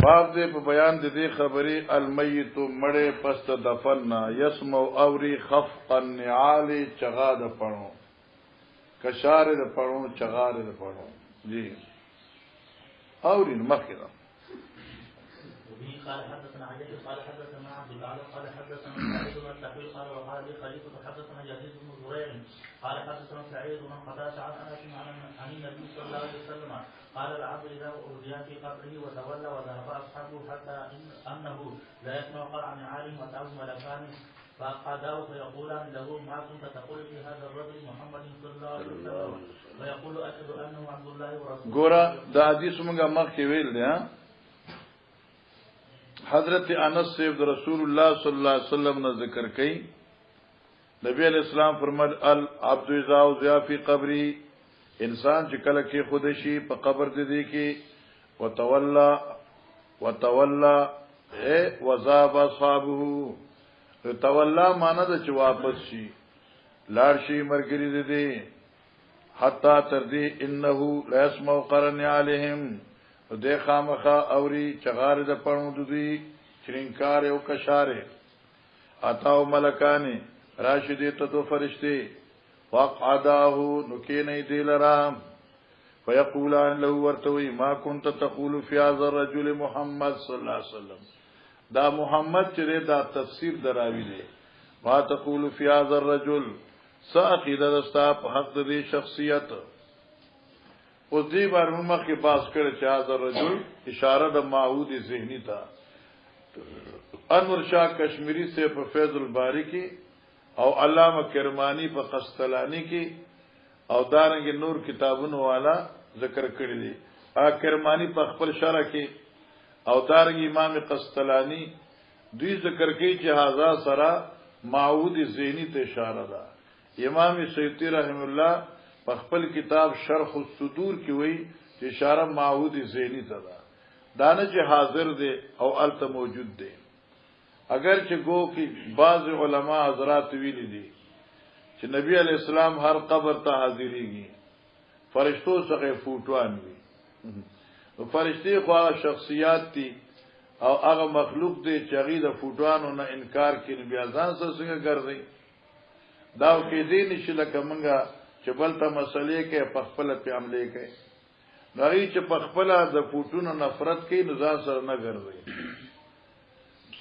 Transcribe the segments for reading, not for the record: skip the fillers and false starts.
باب دې په بیان د دې خبرې المیت مړې پس د دفن یسمع اوری خفق النعال چغا د پړو کشار د پړو چغار د پړو جی اوری مخکره قال حدثنا عجل قال حدثنا عبد الاعلى قال حدثنا سعيد بن التحويل قال وقال لي خليفه حدثنا يزيد بن زريع قال حدثنا سعيد بن قتاده عن انس عن النبي صلى الله عليه وسلم قال العبد اذا ارجع في قبره وتولى وذهب اصحابه حتى انه لا يسمع قرع نعالهم وتعظ ملكان فقعداه فيقولان له ما كنت تقول في هذا الرجل محمد صلى الله عليه وسلم فيقول اشهد انه عبد الله ورسوله ګوره دا حدیث موږ مخکې ویل دی حضرت انس سے رسول اللہ صلی اللہ علیہ وسلم نے ذکر کی نبی علیہ السلام فرماد العبد اذا وضع فی قبری انسان چې کله کې خودشي په قبر دې کې وتولى وذاب اصحابه تولى معنی د چې واپس شي لاړ شي مرګري دې حتا تر دې انه لا يسمع قرن عليهم دې خامخه اوري چغار د پړو دوی چرینکار او کشاره اتاو ملکانی راشدی ته دو فرشتي وقعداه نکینه دی لرام فیقولان له ورتوی ما كنت تقول في هذا الرجل محمد صلی الله علیه وسلم دا محمد چې دا تفسیر دراوی دی ما تقول في هذا الرجل ساقیده دستا په حق دې شخصیت او دې بار مخ کې باس کړ چې هاذا رجل اشاره د معهود ذهنی تا انور شاه کشمیری سے په فیض الباری کې او علامه کرمانی په قسطلانی کې او دارنګ نور کتابونو والا ذکر کړی دي کرمانی په خپل شرح کې او دارنګ امام قسطلانی دوی ذکر کوي چې هاذا سرا معهود ذهنی ته اشاره ده امام سیوطی رحم الله په خپل کتاب شرح الصدور کې وایي چې اشاره معهود ذهنی ته ده دانه چې حاضر دي او الته موجود دي اگر چې گو کې بعض علما حضرات ویلي دي چې نبی علی السلام هر قبر ته حاضرېږي فرشتو څخه فوټوان وي نو فرشتي خو شخصیات دي او هغه مخلوق دي چې هغه د فوټوانو نه انکار کوي بیا ځان سره څنګه ګرځي دا کې دي نشي لکه منګه چې بلته مسلې کې په خپل په عملې کې نړۍ چې په خپل د فوټونو نفرت کوي نو ځان سره نه ګرځي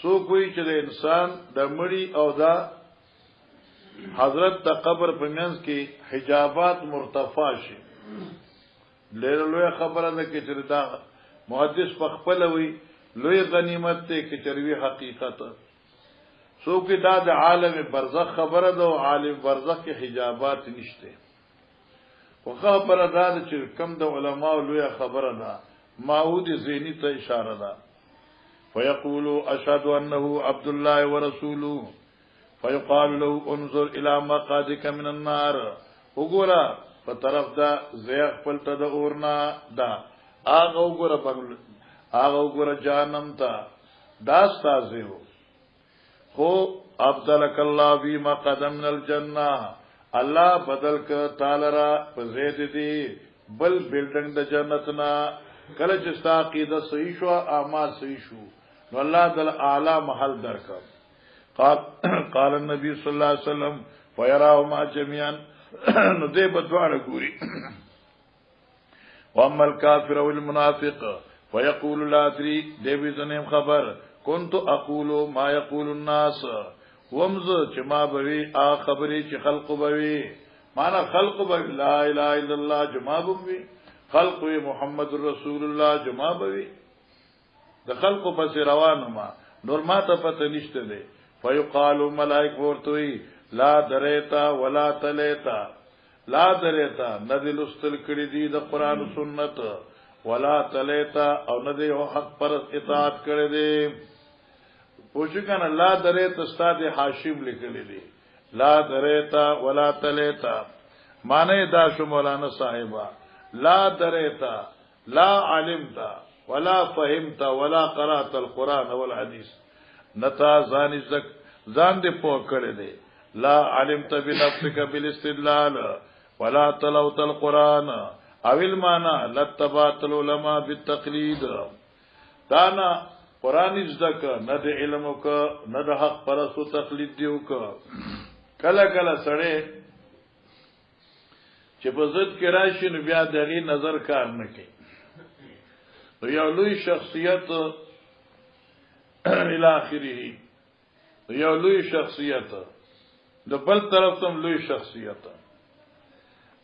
سو کوئی چې د انسان د مړی او دا حضرت د قبر په منځ کې حجابات مرتفع شي لوی خبره ده چې دا محدث په خپل وی لوی غنیمت ته کې چروي حقیقت سو کې دا د عالم برزخ خبره ده او عالم برزخ کې حجابات نشته خبره ده چې کم د علماء لوی خبره ده معهود ذهنی ته اشاره ده فيقول اشهد انه عبد الله ورسوله فيقال له انظر الى مقعدك من النار وګوره په طرف دا زیغ پلته د اورنا دا هغه وګوره جهنم ته دا ستاسو خو عبدلک الله بی مقدم من الجنه الله بدل ک تعالی را په زید دی بل بلډنګ د جنت نا کله چې ستا عقیده صحیح شو اعمال صحیح شو نو الله دل اعلی محل درک قال النبي صلی الله علیه وسلم ويراهما جميعا نو دې بدواړه ګوري واما الكافر والمنافق فيقول لا ادري دې بزنیم خبر كنت اقول ما يقول الناس ومز چې ما بوي خبرې چې خلق بوي معنا خلق بوي لا اله الا الله جما بوي خلق محمد رسول الله جما بوي د خلق پس روانه ما نور ما ته پته نشته دي فيقال ملائک ورتوي لا دريتا ولا تليتا لا دريتا ندل استل کړي دي د قران او سنت ولا تليتا او ندي حق پر اطاعت کړي دي پوښتنه لا دريتا استاد حاشم لیکلي دي لا دريتا ولا تليتا معنی دا شو مولانا صاحبہ لا دريتا لا علمتا ولا فهمت ولا قرات القران والحديث نتا ځان دې پوه کړی دی لا علمت بنفسك بالاستدلال ولا تلوت القرآن او المعنى لاتبعت العلماء بالتقلید. دانا قرآن ازدک ند علمک ند حق پرستو تقلید دیوک. کلا کلا سڑے چې په ضد کې راشي نو بیا دغه نظر کار نه کوي. نو یو لوی شخصیت الى اخره، یو لوی شخصیت د بل طرف تم لوی شخصیت،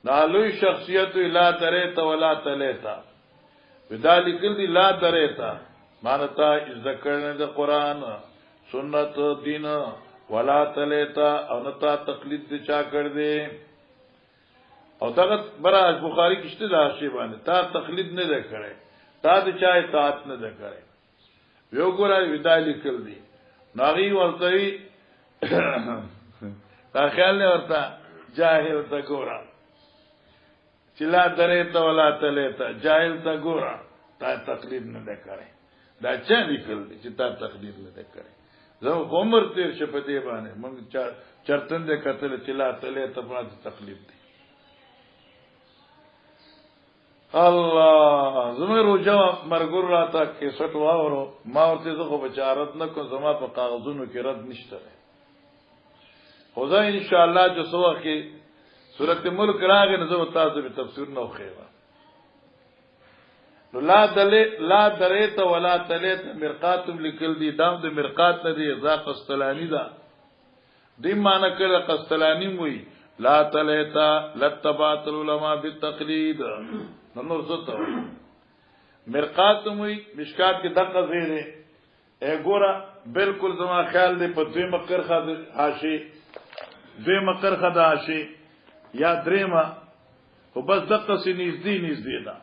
دا لوی شخصیت لا دریتا ولا تلیتا وذالک دی لا دریتا مانتا ذکرن د قرآن سنت دین ولا تلیتا او نتا تقلید دی چا کر دے. او دغت برا بخاری کشته دا شی باندې تا تقلید نه ده کړي، تا د چا اطاعت نه ده کړي. یو ګورای وذالک دی ناغي ورته تا خیال نه ورته جاهل تا ګورا چلا دریتا ولا تلیتا جاهل تا ګورا تا تقلید نه ده کړي. دا چا لیکل دي چې تا تقلید نه ده کړي. زه عمر تیر شپته باندې موږ چرتن ده کتل چلا تلیتا په تقلید دي. الله زما روجا مرګور راته کې سټ واورو ما ورته زه خو بچارت نه کوم، زما په کاغذونو کې رد نشته. خدای ان شاء الله جو سو کې سورۃ ملک راغی نو زه تاسو به تفسیر نو خیره. نو لا دریت ولا تلیت مرقاتم لیکل دي دام د مرقات نه دی ذا قسطلانی دا دی معنی کړه قسطلانی وی لا تلیتا لتبات العلماء بالتقلید. نور زته مرقات موي مشکات کې دغه زیره اے ګورا بالکل زما خیال دی په دوی مکر خد حاشی دوی مکر خد حاشی یا دریما خو بس دغه سي نږدې دا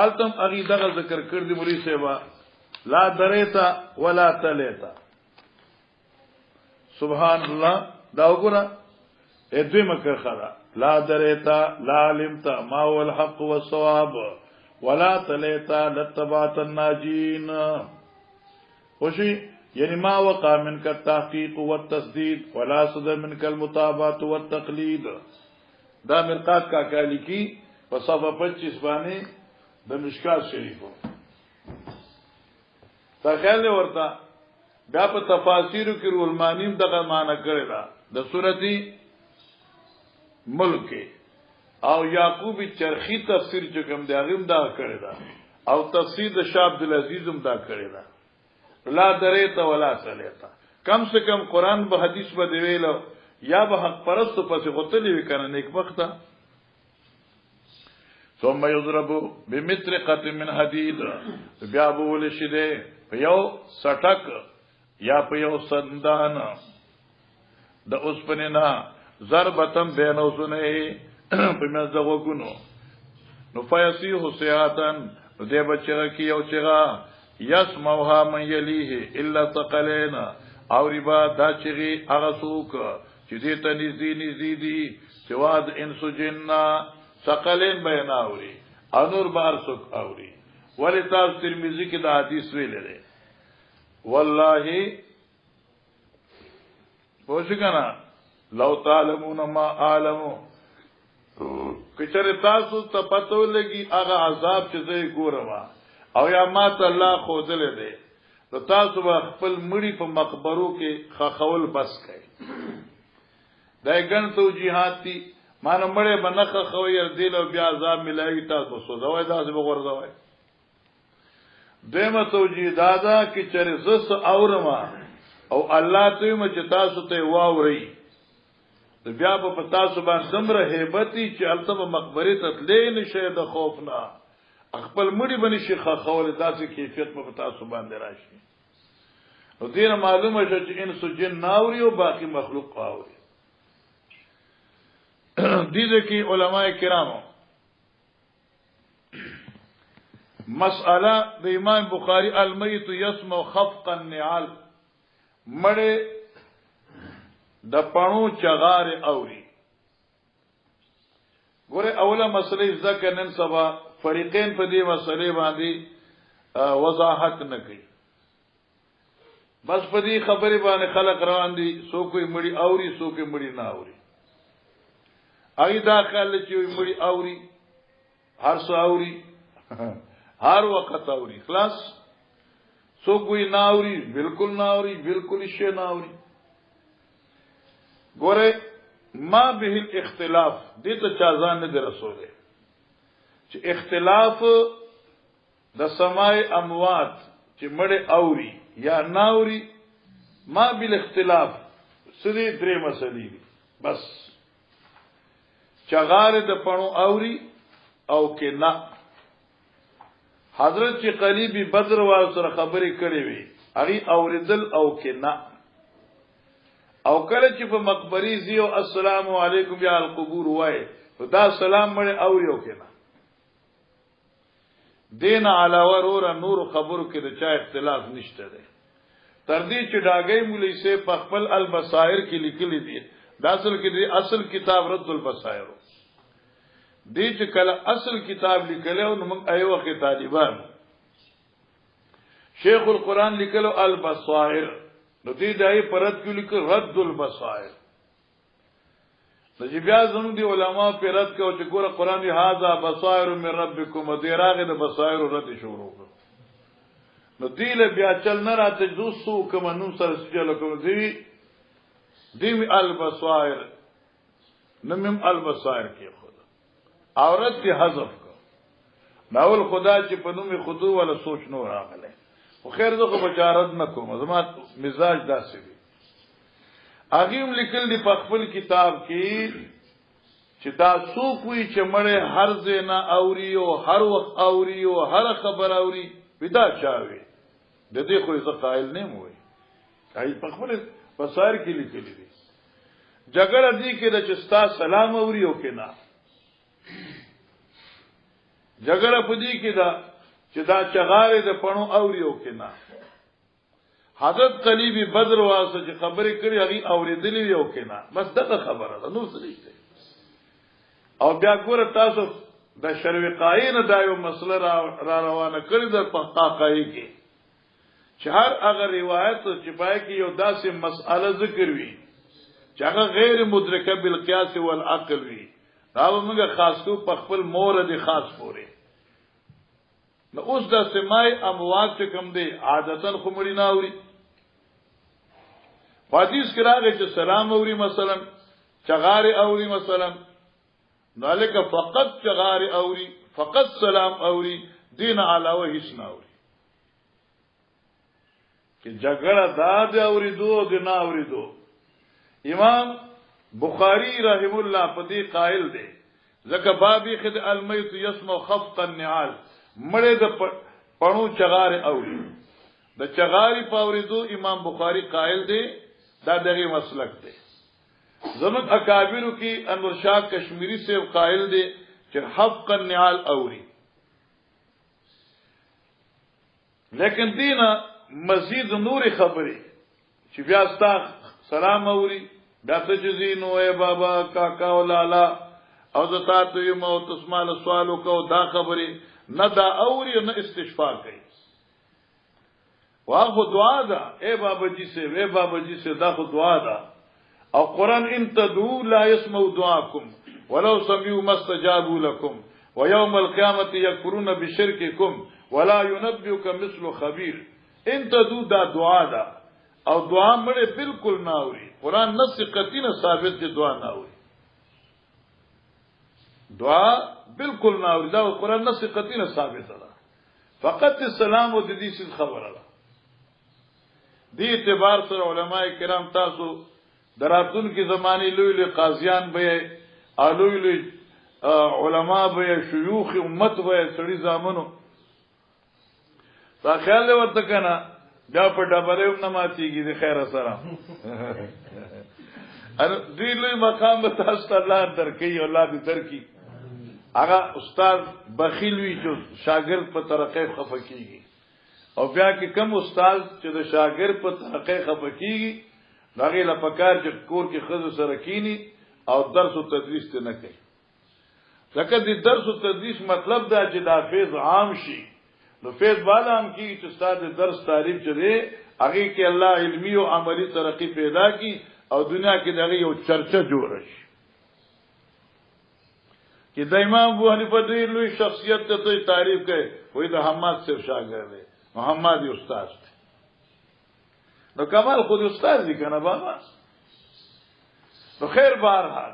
التم اغي دغه ذکر کړ دی مولوی سیوا لا دریتا ولا تلیتا سبحان الله. دا وګورا اے دوی مکر خدا لا دریتا لا علمتا ما هو الحق والصواب ولا تلیتا لتبعت الناجین. خوشی یعنی ما وقع منك التحقیق والتصدید ولا صدر منك المتابعت والتقلید. دا مرقات کا کالی کی صفحہ 25 باندې د مشکات شریفو تا خیال ورتا بیا په تفاسیرو کې رول مانیم دغه معنی کړی دا د سورتی ملک او یعقوبی چرخی تفسیر چې کوم دی هغه دا کړی دا او تفسیر د شاه عبد العزيز هم دا کړی دا. لا دریتا ولا تلیتا کم سے کم قرآن به حدیث به دی ویلو یا به حق پرستو پسې غوتلی وکنه نیک بخته. ثم يضرب بمطرقه من حديد بیا به ول شیده په یو سټک یا په یو سندان د اوسپنه نه ضربتم بینو سنه په مز دغه ګونو نو فیسی حسیاتن دې بچره کی یو چغا یسموها من یلیه الا ثقلین او ربا دا چغي هغه څوک چې دې ته نږدې دي سواد انس جننا ثقلین بیناوري انور بار څوک اوري. ولی تاسو ترمذی کې دا حدیث ویل لري والله پوښښ لو تعلمون ما عالمو کچره تاسو ته پتو لګي هغه عذاب چې زه ګورم او یا ماته الله خودل دی نو تاسو به خپل مړی په مقبرو کې خخول بس کړئ. دای ګن توجیهات دي مان مړې بنخه خو یې دل او بیا عذاب ملایي تاسو سوځوي تاسو به ورځوي. دیمه توجیه دادا چې چره زس اورما او الله ته مچ تاسو ته واوري د بیا په تاسو باندې دمره heybati چې التبه مقبره ته تلې نشه د خوف نه خپل مړي باندې شي خاول داسې کیفیت په تاسو باندې راشي. نو دې معلومه شو چې انس جن ناوري او باقي مخلوق اوري. دې کې علما کرامو مسأله د امام بخاری المیت یسمع خفق النعال مړه د پانو چغار اوري. ګوره اوله مسلې ځکه نن سبا فریقین په دې مسلې باندې وضاحت نه کوي. بس په دې خبرې باندې خلک روان دي څوک یې مړی اوري څوک یې مړی نه اوري اې دا خیال چې مړی اوري هر څو اوري هر وخت اوري خلاص څوک یې نه اوري بالکل نه اوري بالکل شي نه اوري ګوره ما به الاختلاف دې ته چا ځان نه رسوله چې اختلاف د سماع اموات چې مړ اوري یا ناوري ما بل اختلاف سدي درې مسلې دي بس چغار د پڼو اوري او کې نه حضرت چې قلیبی بدر وال سره خبرې کړې وي هغه اوریدل او کې نه او کله چې په مقبري زیو السلام علیکم یا القبور وای دا سلام مړ اوري او کې نه دین علاوه نور خبرو کې د چا اختلاف نشته دی تر دې چې ډاګي مولوی سے په خپل البصائر کې لیکلي دي دا اصل کتاب رد البصائر دې چې کله اصل کتاب لیکلو نو موږ ایو کې طالبان شیخ القرآن لیکلو البصائر نو دې دای پرد کې لیکل رد البصائر نو چې بیا زموږ دی علما په رد کو چې ګوره قرآن دی هاذا بصائر من ربکم او دې راغې د بصائر رد شروع کړ نو دیل بیا چل نه راته دوسو کوم نو سره چل کوم دی البصائر نمم البصائر کې خدا عورت کی حذف کو ناول خدا چې په نومي خودو ولا سوچ نو راغله خو خیر زه خو بچارت نه کوم زما مزاج داسې دی اغیم لیکل دی په خپل کتاب کې چې دا څوک وي چې مړ هر زینا اوري او هر وخت اوري او هر خبر اوري ودا چاوي د دې خو څه قائل نه موي کای په خپل بصائر کې لیکل دي جګړه دي کې د چستا سلام اوري او کې نه جګړه پدې کې دا چې دا چغاره د پڼو اوري او کې نه حضرت قلیبی بدر واسه چې خبرې کړې هغه اوریدلې یو کې نه بس دغه خبره ده نو څه نشته او بیا ګوره تاسو د شروقاین دا یو مسله را روانه کړی د پقاقای کې چې هر هغه روایت چې پای کې یو داسې مسأله ذکر وي چې هغه غیر مدرکه بالقياس والعقل وي دا موږ خاص کو په خپل مورد خاص پورې نو اوس د سمای اموات چې کوم دی عادتن خمړی ناوري حدیث کې راغی چې سلام اوري مثلا چغار اوري مثلا ذالک فقط چغار اوري فقط سلام اوري دین علاوه هیڅ نه اوري کہ جگڑا داد اوریدو دنا اوریدو امام بخاری رحم الله پدی قائل دے زکه بابی خد المیت یسمع خفق النعال مړه د پڼو چغار اوري د چغاری پاوریدو امام بخاری قائل دے دا دغه مسلک دے زمن اکابرو کی انور شاه کشمیری سے قائل دے چې خفق النعال اوري لیکن دینا مزید نور خبرې چې بیا ستا سلام اوري بیا ته جزینو اے بابا کاکا او لالا او زتا ته یو مو تسمال سوالو کو دا خبرې نه دا اوري نه استشفاء کوي واخو دعا ده اے بابا جی سے اے بابا جی سے دا خو دعا ده او قران ان تدعو لا يسمع دعاءكم ولو سمعوا ما استجابوا لكم ويوم القيامه يكفرون بشرككم ولا ينبئك مثل خبير انت دو دا دعا دا او دعا مړه بالکل ناوري قران نص قطعی ثابت دی دعا ناوري دعا بالکل ناوري دا قران نص قطعی ثابت ده فقط السلام او د دې څه خبره ده دې اعتبار سره علما کرام تاسو دراتون کی زمانی لوی لوی قاضیان به لوی لوی علما به شيوخ امت به سړي زامنو تا خیال ورته کنه بیا په ډبره هم نه ماتيږي د خیر سره ان دې لوی مقام به تاسو الله درکې او الله دې درکې هغه استاد بخیل وی چې شاګرد په طرقې خفقيږي او بیا کې کم استاد چې د شاګرد په طرقې خفقيږي هغه لپاره چې کور کې خزو سره کینی او درس او تدریس ته نه کوي ځکه د درس او تدریس مطلب دا چې دا فیض عام شي نو فیض والا هم کی چې استاد درس تعریف چره هغه کې الله علمی او عملی ترقی پیدا کی او دنیا کې دغه یو چرچا جوړ شي چې د امام ابو حنیفه ډېر لوی شخصیت ته تعریف کوي وای د حماد صاحب شاګرد دی محمد استاد دی نو کمال خود استاد دی کنه بابا نو خیر بهرحال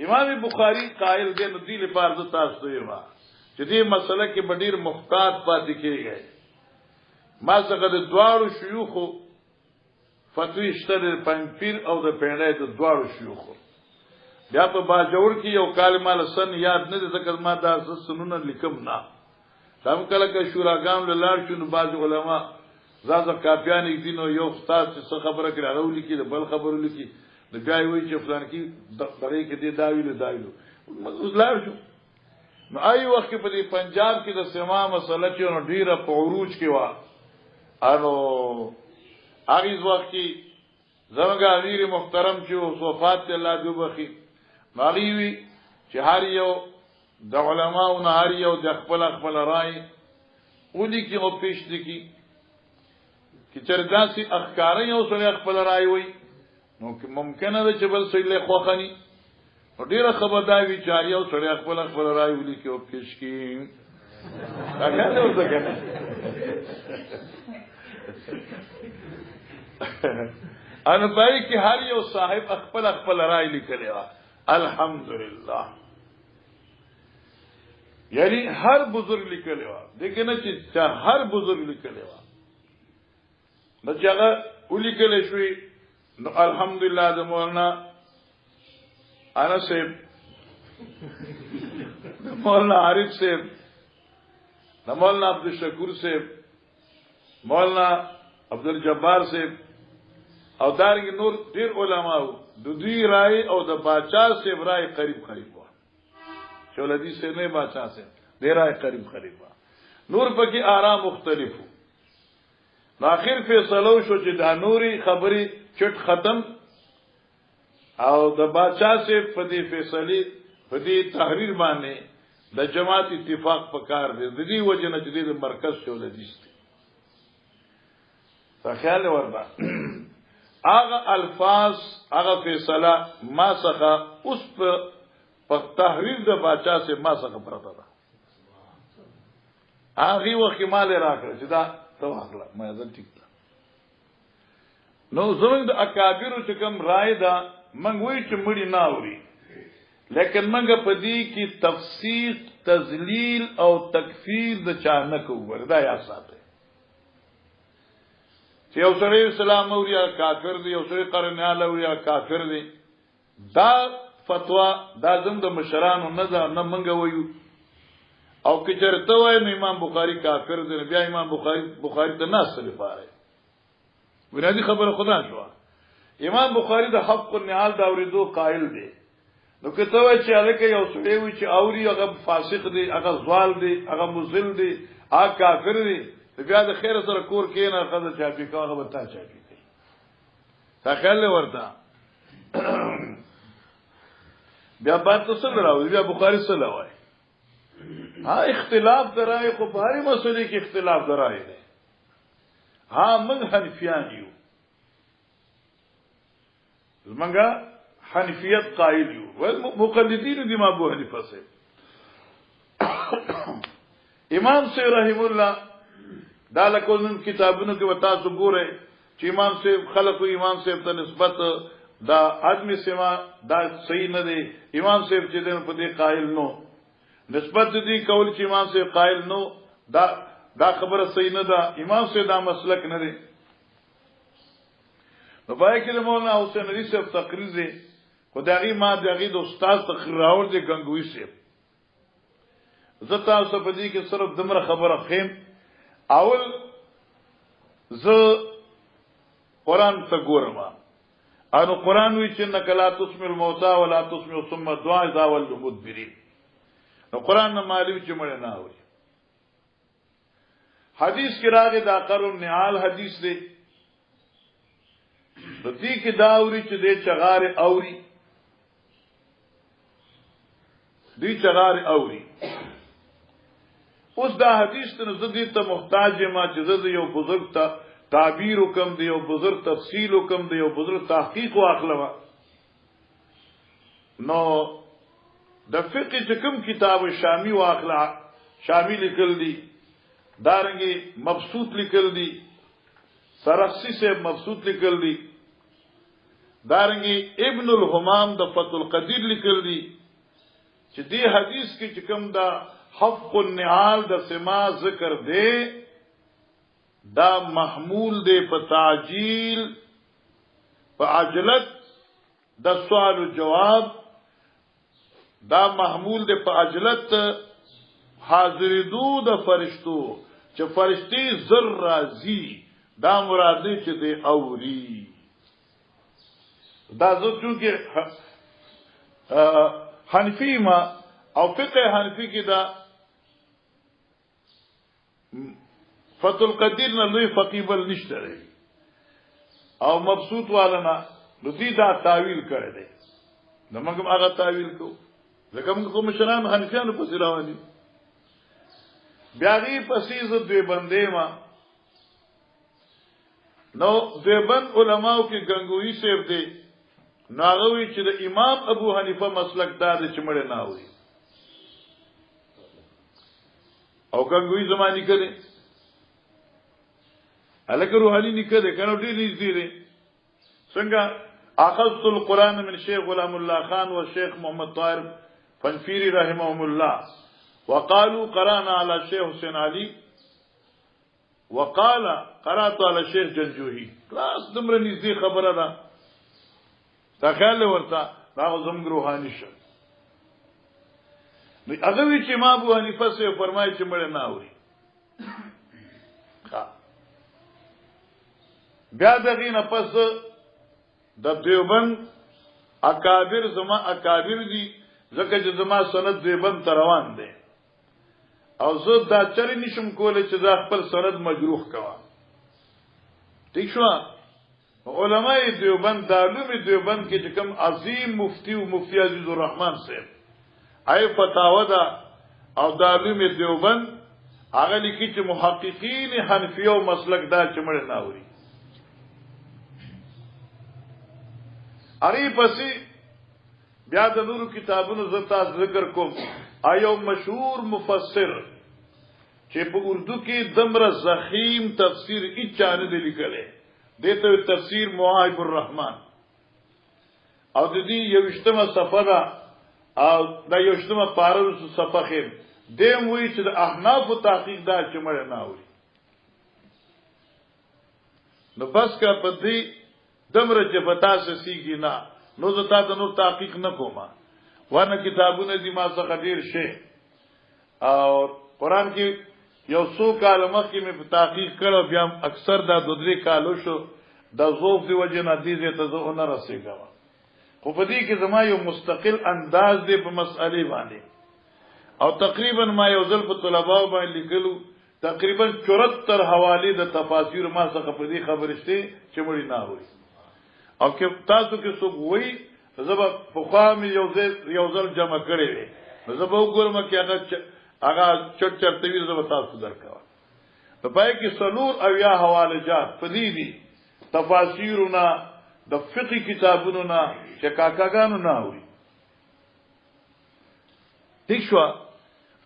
امام بخاری قائل دی نو دی لپاره د تاسو دی ما چې دې مسله کې ډېر محتاط پاتې کیږي ما څنګه د دواړو شيوخو فتوی شته د پنځپیر او د پیړۍ د دواړو شيوخو بیا په باجوړ کې یو کلمه لسن یاد نه ذکر ما دا سنونه لیکم نه هم کله کې شوراګان لاله شنو باز علما زازه کاپیان دي نو یو استاد څه خبره کړه راولي کې بل خبره لکی د بیا وی چې فلان کې دغه کې دی داویلو اوس لار شو نو آی وخت په دې پنجاب کې د سما مسله چې نو ډیره په عروج کې و انو هغه وخت کې زموږ امیر محترم چې وفات الله دې وبخي ماغي چې هر یو د علماو نه هر یو د خپل رائے ولي کې او پیش دي چې چرګاسي اخکارې او سره خپل رائے وي نو ممکن ده چې بل څه له خوخني ډیره خبردار وی چاري او سره خپل رائے ولي کې او پیش کی راځه ورته کنه ان پای کې هر یو صاحب خپل رائے لیکلی و الحمدلله یعنی هر بزرگ لیکلی و دغه نه چې هر بزرگ لیکلی و نو چې هغه ولیکل شوی نو الحمدلله د مولانا انس صاحب مولانا عارف صاحب مولانا عبدالشکور صاحب مولانا عبدالجبار صاحب او دارنګ نور ډیر علما د دوی رائے او د باچا صاحب رائے قریب و چولدی سے نه باچا سے ډیر رائے قریب و نور پکې آرا مختلف نو اخر فیصلو شو چې دا نوري خبري چټ ختم او د باچا صاحب په دې فیصله په دې تحریر باندې د جماعت اتفاق پکار دی د دې وجه نه چې د مرکز چولدی است خیال وردا اغه الفاظ اغه فیصله ما څخه اوس په تحریر د باچا سے ما څخه پرته ده هغه وخت مال راکړه چې دا توخله ما ځل ټیک ده نو زموږ د اکابر چې کوم رائے ده موږ وایو چې مړی نه اوري لیکن موږ په دې کې تفسیق تذلیل او تکفیر د چا نه کوو دا یا ساته چې یو سره اسلام اوریا کافر دی یو سره قرنیال اوریا کافر دی دا فتوا دا زم د مشرانو نه ده نه منګ وایو او که چرته وای نو امام بخاری کافر دی بیا امام بخاری ته ناس لپاره ورادي خبره خدا شو امام بخاری د حق النعال دا اوریدو قائل دی نو کته وای چې هغه یو سړی وي چې اوري هغه فاسق دی هغه زوال دی هغه مذل دی هغه کافر دی بیا د خیر سره کور کې نه خزه چاپی کاغه وتا چاپی کوي تخیل ورته بیا بات څه راوي بیا بخاری سره وای ها اختلاف درای خو په هر مسلې کې اختلاف درای دی ها موږ حنفیان یو زمونږه حنفیت قائل یو ول مقلدین دي ما ابو حنیفه سره امام سی رحم الله دا لکوزن کتابونو کې وتا څګوره چې امام صاحب خلقو امام صاحب ته نسبت دا ادمي سما دا صحیح نه دی امام صاحب چې دین په دې قائل نو نسبت دې کول چې امام صاحب قائل نو دا خبره صحیح نه ده امام صاحب دا مسلک نه دی نو پای کې مولانا حسین علي صاحب تقریر دی خدایي ما دغه د استاد تقریر راوړ دی غنگوي صاحب زتا اوس په دې کې صرف دمر خبره خیم اول ز قرآن ته ګورم انو قرآن وی چې نکلا تسمع الموتى ولا تسمع ثم الدعاء اذا ولوا مدبرين نو قرآن نه معلوم چې مړ نه وي حدیث کې راغی دا قرن نعال حدیث دی د دې کې دا اوري چې د چغار اوري دې چغار اوري اوس دا حدیث ته زدي ته محتاج ما چې زده یو بزرگ ته تعبیر حکم دی، یو بزرگ تفصیل حکم دی، یو بزرگ تحقیق واخلوا. نو د فقه چې کوم کتاب شامی واخلا، شامی لیکل دی، دارنګي مبسوط لیکل دی، سرخسی سے مبسوط لیکل دی، دارنګي ابن الحمام د فتح القدیر لیکل دی چې دې حدیث کې چې کوم دا حفظ النعال د سما ذکر دی دا محمول دی په تعجیل، په عجلت د سوال او جواب، دا محمول دی په عجلت حاضر دو د فرشتو چې فرشتي زر راځي، دا مراد دی چې دی اوري. دا زه چونکه حنفی ما او فقه حنفی کې دا فتح القدیر نه لوی فقيه بل نشته دی او مبسوط والنا نو دې دا تعویل کړی دی، نو موږ هغه تعویل کو ځکه موږ کوم شران حنفیانو په رواني. بیا غي پسې ز دوی بندې ما نو دیوبند علماو کې گنگوی صاحب دی ناغوی چې د امام ابو حنیفه مسلک دا د چمړې نه وي او گنگوی زمانی کړي الکه روحانی نکړي کنه ډېر نږدې دي. څنګه اخذت القرآن من شیخ غلام الله خان و شیخ محمد طاهر فنفیری رحمهم الله وقالوا قرانا على شیخ حسین علی وقال قرات على شیخ جنجوهی. خلاص دمر نږدې خبره ده، دا خیال ورته دا زموږ روحاني شه. نو هغه وی چې ما ابو حنیفه سره فرمایي چې مړ نه اوري. بیا دغه نه پس د دیوبند اکابر زما اکابر دي، ځکه چې زما سند دیوبند ته روان دي او زه دا چری نشم کولای چې دا خپل سند مجروح کوا. ٹھیک شو؟ علماء دیوبند دارالعلوم دیوبند کې چې کوم عظیم مفتی او مفتی عزیز الرحمن صاحب آی فتاوا دا او دارالعلوم دیوبند هغه لیکي چې محققین حنفیه او مسلک دا چې مړ نه اوري. اری پسې بیا د نورو کتابونو زتا ذکر کوم. ایو مشهور مفسر چې په اردو کې دمر زخیم تفسیر اچا نه دی لیکلی، دته تفسیر موهب الرحمن او د دې یوشتمه صفحه ده او د یوشتمه پاره صفحه خیم دیم وی چې د احناف تحقیق دا چې مړ نه اوري. نو بس کا پدې دمر چې پتا سسیږي نه نو زتا د نور تحقیق نه کومه ورنه کتابونه دي ما څخه ډیر شي او قران کې یو څو کال مخکې مې په تحقیق کړو بیا اکثر دا 2-3 کالو شو د ذوق دی وجه نه دي ته زه نه رسېږم. خو په دې کې زما یو مستقل انداز دی په مسئلې باندې او تقریبا ما یو ځل په طلباو باندې لیکلو تقریبا 74 حواله د تفاسیر ما څخه په دې خبرې شته چې مړی نه وي او که تاسو کې څوک وایي زبا فقام یو ځل جمع کړي وي زبا وګورم چې هغه چرته وی زبا تاسو درکوا. په پای کې سلور او یا حواله جات پدې دي تفاسیرنا د فقہ کتابونو نه چې کاکاګانو نه وي. ٹھیک شو؟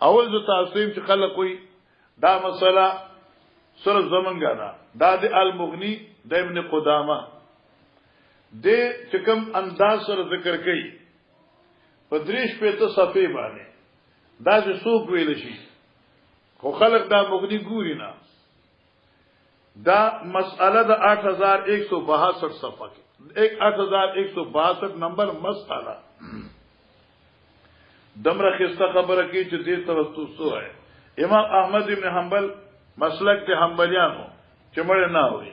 اول ز تاسو چې خلک وي دا مسله سره زمونږه ده دا د المغنی د ابن قدامه دې چې کوم انداز سره ذکر کړي په 3 صفحې باندې دا چې څوک ویل شي خو خلک دا مغنی ګوري نه. دا مسئله د 8162 صفحه کې 8162 نمبر مسئله دمره خسته خبره کې چې دې توسو ہے. امام احمد ابن حنبل مسلک ته حنبلیانو چې مړ نه وي.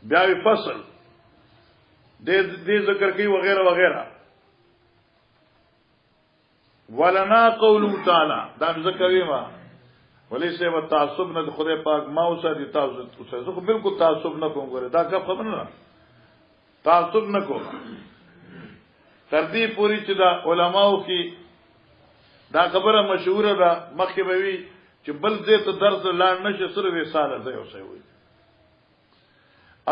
بیا فصل دې ذکر کوي وغیرہ وغیرہ. ولنا قول تعالی دا ذکر کوي ما ولی سے و تعصب نه خدای پاک ما اوسه دي تاسو زه خو بالکل تعصب نه کوم غره دا څه خبر نه تعصب نه کوم تر دې پوری چې دا علماو کې دا خبره مشهوره ده مخکې به وي چې بل دې ته درس لاړ نشي سره وساله ده یو څه وي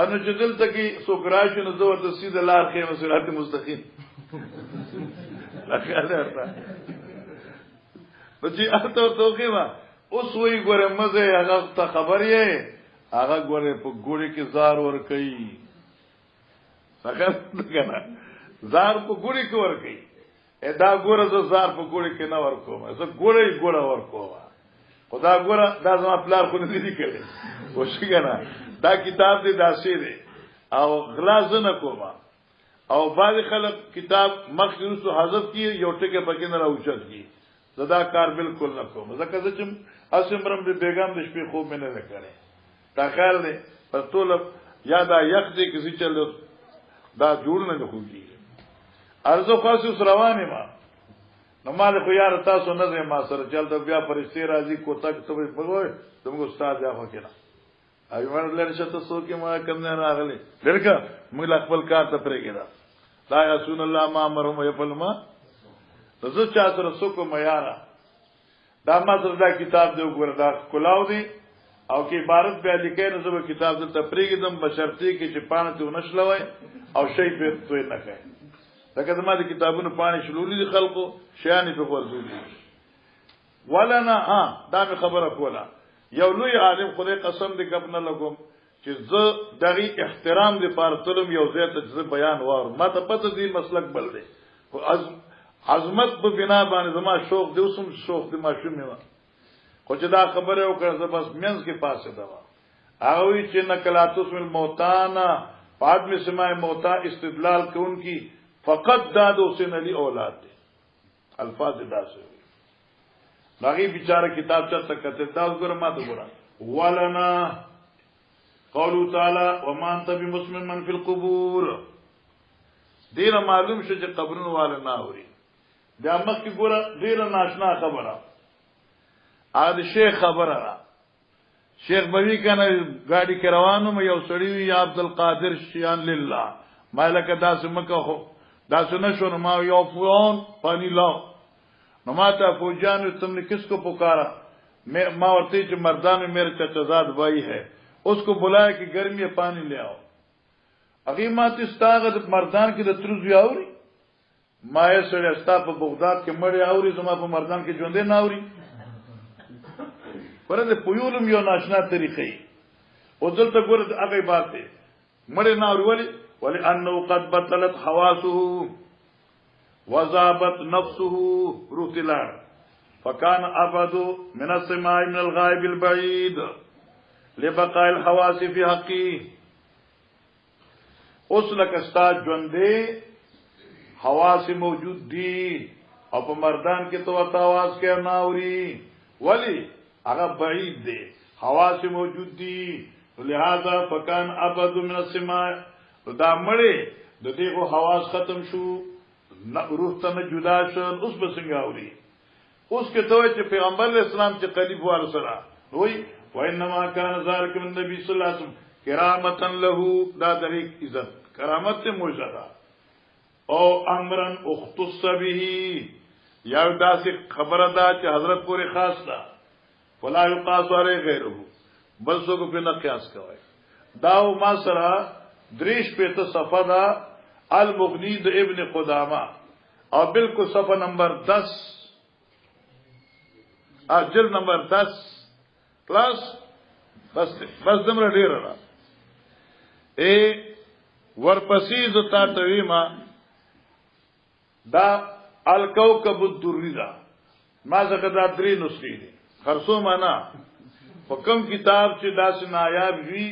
انو چې دلته کې څوک راشي نو زه ورته سیده لار خېمه صراط مستقیم لکه ورته نو چې هلته ورته وخېمه اوس وایي ګوره مزه هغه ته خبر یې هغه ګوره په ګوړې کې زار ور کوي څنګه کنه زار په ګوړې کې ور کوي دا ګوره زه زار په ګوړې کې نه ور کوم زه ګوړه ور کوم خدا ګوره دا زما پلار خو نه دي کړی وشي کنه دا کتاب دې داسې دی او غلاز نه کوم او بعض خلک کتاب مخصوص حذف کی یو ټکی پکې نه راوچت کی زدا کار بالکل نه کوم ځکه چې اسمرم به بیگم د شپې خوب مې نه کړي تا خیال نه پر ټول یادا یخ دې کسی چلو دا جوړ نه خوږي ارزو خاص روانه ما نو مال خو یار تاسو نه زه ما سره چل د بیا فرشتي راځي کو تک ته بغوي دمو استاد یا خو کړه ایو ورلر شته سو کې ما کم نه راغلي درکا موږ خپل کار ته پرېګا لا رسول الله ما امرهم يفعل ما زه چا سره سو کو میارا دا ما سره دا کتاب دی وګوره دا کلاو دی او کې عبارت به لیکي نو زه کتاب دلته پرېګدم بشرطي کې چې پانه ته ونشلوي او شی په توې نه کوي لکه زما د کتابونو پانی شلولې دي خلکو شیانې په ورزولې ولنا دا مې خبره کوله یو لوی عالم خدای قسم دې غب نه لګوم چې زه دغه احترام دې پارتلم یو ځای ته چې بیان وارم ما ته پته دې مسلک بل دی عظمت په بنا باندې زما شوق دې اوسم شوق دې ما شومې و خو چې دا خبره وکړه زه بس منځ کې پاسه دا هغه چې نقلاتوس من موتانا بعد میں سماع موتا استدلال کوونکی فقط داد حسین علی اولاد دے الفاظ دا سے لاغي بیچاره کتاب چا کته دا وګوره ما ته ګوره ولنا قولوا تعالی وما انت بمسلم من في القبور دیر معلوم شو چې قبرونو والا نه اوري دا مخکې ګوره ډیر ناشنا خبره ا شیخ خبره شیخ بوی کنه گاڑی کې روانو مې یو سړی وی عبد القادر شیان لله مالک داس مکه خو دا سنه شو نو ما یو فون پانی لاو نو ما ته فوجان تم نے کس کو پکارا میں ما ورته چې مردان میرے چچا زاد بھائی ہے اس کو بلایا کہ گرمی پانی لے آؤ اگی ما تستاغ مردان کې د تروزی اوري ما یې سره استا په بغداد کې مړی اوري زما په مردان کې ژوندې نه اوري ورته پویولم یو ناشنا طریقې او دلته ګور هغه بات دی مړی نه اوري ولی انه قد بطلت حواسه وذابت نفسه روتلار فكان ابد من السماء من الغائب البعيد لبقاء الحواس في حقه اوس لکه استاد ژوندې حواس موجود دي او په مردان کې تو आवाज کې نه اوري ولی هغه بعید دي حواس موجود دي لہذا فكان ابد من السماء دا مړې د دې کو حواس ختم شو روح ته جدا شو اوس به څنګه اوري اوس کې ته چې پیغمبر اسلام چې قلیب وال سره وای وانما كان ذلك من النبي صلی الله علیه وسلم کرامتا له دا طریق عزت کرامت سے معجزہ او امرن اختص به یا داسې خبره ده چې حضرت پورې خاص ده ولا يقاس عليه غیره بل څوک په نه قیاس کوي دا ما سره دریش په ته صفه ده المغنی د ابن قدامه او بالکل صفحه نمبر 10 اجل نمبر 10 پلس بس دمره ډیر را ورپسې ز تا تویما دا الکوكب الدری دا ما زکه دا درې نسخې دي خرصو معنا په کوم کتاب چې داسې نایاب وي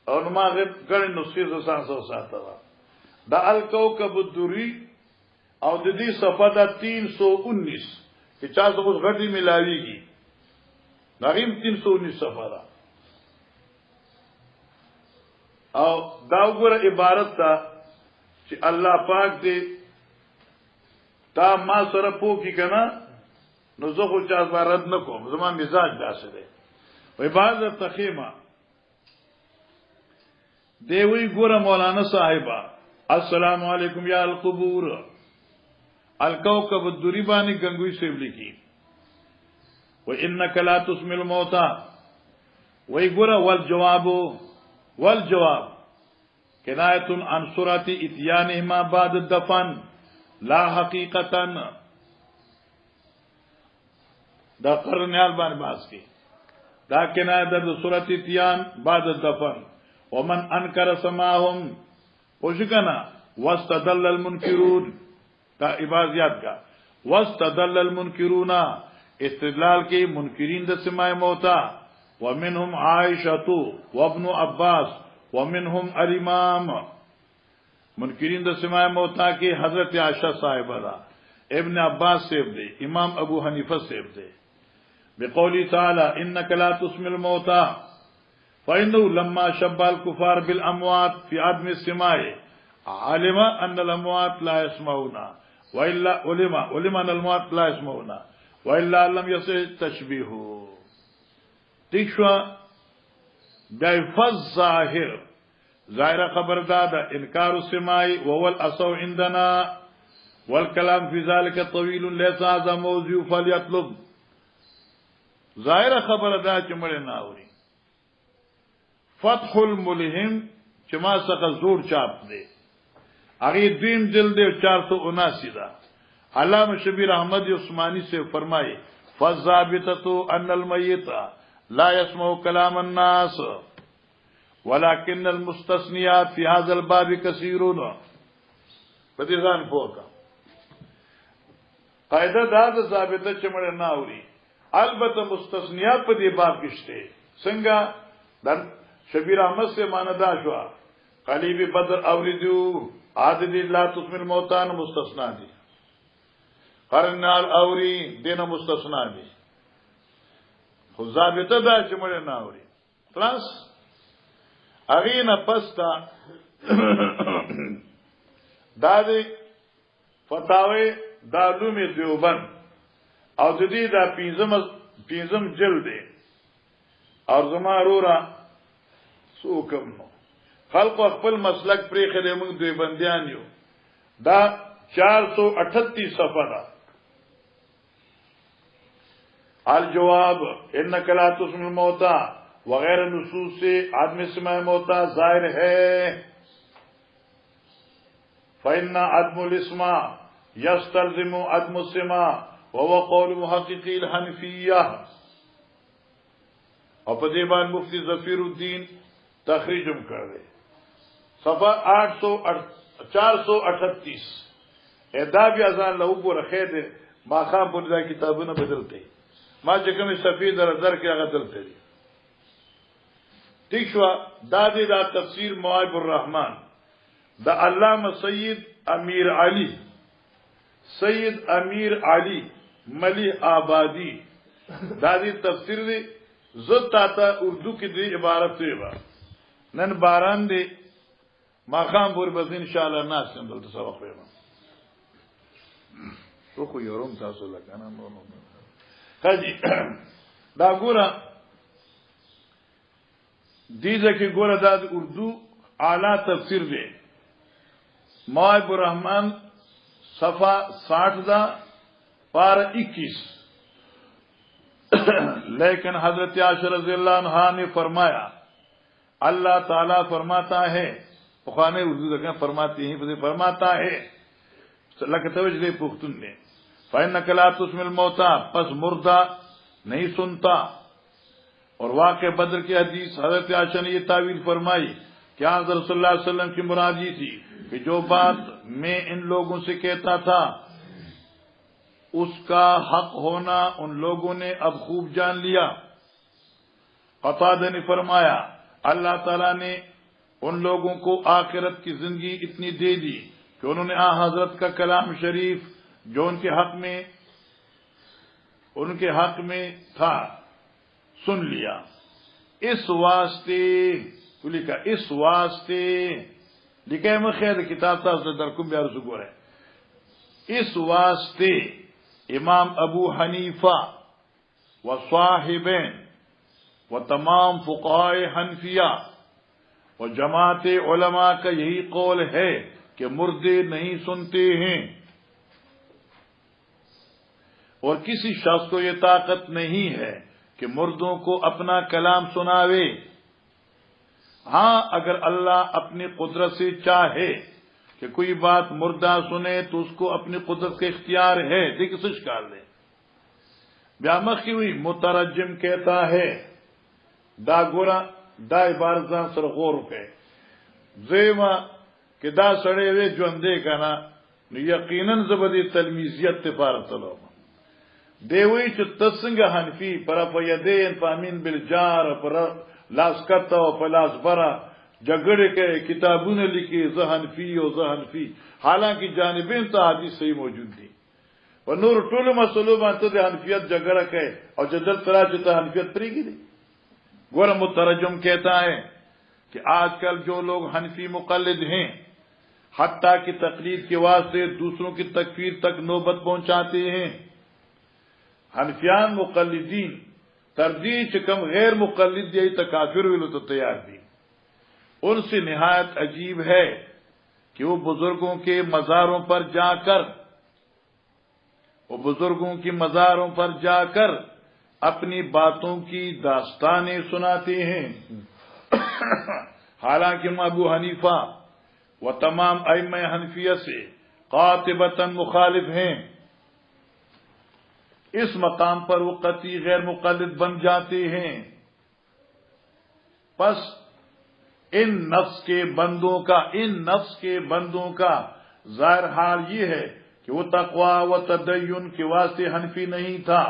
او ما غړي نسخې ز سانسو ساتره دا الکوكب الدری او د دې صفحه دا 319 چې چا څه اوس غټي ملاويږي نغیم 319 صفحه دا او دا وګوره عبارت تا چې الله پاک دې تا ما سره پوکي کنه نو زه خو چا زبرد نکوم زما مزاج داسې دی وای بعض تخیمه دی وی ګوره مولانا صاحبہ السلام علیکم یا القبور الکوكب الدری باندې گنگوی سیب لیکي व इन्नक ला तुस्मिल मौता वही गुरा वल जवाब किनायतुन अन सुरती इत्यानिहिमा बाद दफन ला हकीकतन दा करन्याल बान बास की दा किनायत द सुरत इत्यान बाद दफन वमन अनकर समाहुम ओशिकना वस्तदल्ल अल मुनकिरून का इबाजियात का वस्तदल्ल अल मुनकिरूना इस्तिदलाल के मुनकिरीन द सिमाए मौता वमिनहुम आयशतु वब्नु अब्बास वमिनहुम अल इमाम मुनकिरीन द सिमाए मौता के हजरत आयशा साहिबा इब्न अब्बास सेब दे इमाम अबू हनीफा सेब दे बिकौली ताला इन्नक ला तुस्मिल मौता फ़इन्नहु लम्मा शब्बल कुफार बिल अमवात फी आदमी सिमाए आलिमा अन्नल अमवात ला यस्मऊना व इल्ला उलिमा अल अमवात ला यस्मऊना व इल्ला लम यसे तशबीहु तिश्वा बेफज ज़ाहिर खबरदार इनकार सिमाई ववल असौ इंदना वल कलाम फी ज़ालिका तवील लैसा ज़ा मौज़ू फलियतलुब ज़ाहिर खबरदार चमड़े नावरी फतहुल मुलहिम चमा सका जोड़ चाप दे आगे दीन दिल दे 479 दा अल्लामा शबीर अहमद उस्मानी से फरमाए फज़ाबिततु अन्नल मय्यिता ला यस्मउ कलाम अन्नास वलाकिन्नल मुस्तस्नियात फी हाज़ल बाब कसीरुन प्रतिजान फोका कायदा दाद ज़ाबिता चमड़े नावरी अलबत मुस्तस्नियात पर बाब किश्ते संगा दन शबीर अहमद से मानदा शुआ कलीबी बदर अवरिदू आदि ला तुस्मिल मौतान मुस्तस्ना दी करनाल अवरी दिन मुस्तस्ना दी खुजाबिता दा चमड़े नावरी प्लस अगीन पस्ता दादे फतावे दादू में देवबंद और जदीदा पीजम जल्दे और जमारूरा सूकम नो खल्क अक्पल मसलक प्रे खलेमुंग दे बंदियानियो दा 438 सफरा अल जवाब इन्नक ला तुस्मिल मौता वगैरह नुसूस से आदमी सिमाए मौता जाहिर है फइन्ना अदमुल इस्मा यस्तलजिमु अदमु सिमा वह कौल मुहक्किकील हनफिया और पदेबान मुफ्ती जफीरुद्दीन तखरीजुम कर दे सफा 438 एदाबी अजान लहू रखे दे माखाम बुनिया किताबों ने बदलते माँ जगह सफीद दर के आगे दलते तीसवा दादी दा तफसीर मुआइबुर रहमान द अल्लामा सैयद अमीर अली मली आबादी दादी तफसीर दी जुत आता उर्दू की दी इबारत से नन बारान दे माखाम बुर बस इंशाअल्लाह नास संदल तो सबक पे तो कोई औरम तासो लगाना नो काजी दागुरा दीजे की गोरा दाद उर्दू आला तफसीर दे मौइब रहमान सफा 60 दा पार 21 लेकिन हजरत आयशा रज़ियल्लाहु अन्हा ने फरमाया अल्लाह ताला फरमाता है पुखाने उर्दू जगह फरमाती हैं फरमाता है लकतवजले पुख्तुन ने फ़इन्नक ला तुस्मिल मौता पस मुर्दा नहीं सुनता और वाक़े बद्र की हदीस हजरत आयशा ने यह तावील फरमाई कि हज़रत सल्लल्लाहु अलैहि वसल्लम की मुरादी थी कि जो बात मैं इन लोगों से कहता था उसका हक होना उन लोगों ने अब खूब जान लिया। क़तादा ने फरमाया अल्लाह ताला ने उन लोगों को आखिरत की जिंदगी इतनी दे दी कि उन्होंने हजरत का कलाम शरीफ जो उनके हक में था सुन लिया। इस वास्ते लिखा है खैर किताब था दरकुम बिहार सुगोर है। इस वास्ते इमाम अबू हनीफा व साहिबैन व तमाम फुक़हाए हनफिया व जमात उलमा का यही कौल है कि मुर्दे नहीं सुनते हैं। और किसी शख्स को ये ताकत नहीं है कि मुर्दों को अपना कलाम सुनावे। हाँ, अगर अल्लाह अपनी कुदरत से चाहे कि कोई बात मुर्दा सुने तो उसको अपनी कुदरत का इख्तियार है। देखिए शिकार दे ब्यामख की हुई मुतरजम कहता है दा गोरा दा इबारत सर गौर पे जेमा कि दा सड़े हुए जो अंधे का ना यकीनन जबदी तलमीजियत पार तलो देवी चु तसंग हनफी पर यदेन पामीन बिलजार पर लास्कता और पलास बरा झगड़े के किताबों ने लिखी जहनफी और जहनफी, हालांकि जानिबें तो हादीस सही मौजूद थी और नूर टूल मसलो मानते थे हनफियत झगड़ा के और जदल तरा चुता हनफियत परी गिरी। गोरा मुतरजम कहता है कि आजकल जो लोग हनफी मुकल्लिद हैं हत्ता की तकलीद के वास्ते दूसरों की तकफीर तक नौबत पहुंचाते हैं। हनफियान मुकल्लिदीन तरजीह चकम गैर मुकल्लिद यही तकाफिर विलो तो तैयार थी। उनसे निहायत अजीब है कि वो बुजुर्गों के मज़ारों पर जाकर अपनी बातों की दास्तानें सुनाते हैं। हालांकि अबू हनीफा व तमाम अइम्मा हनफिया से कातिबतन मुखालिफ हैं। इस मकाम पर वो कतई गैर मुकल्लिद बन जाते हैं। बस इन नफ्स के बंदों का जाहिर हाल ये है कि वो तकवा व तदय्युन के वास्ते हनफी नहीं था,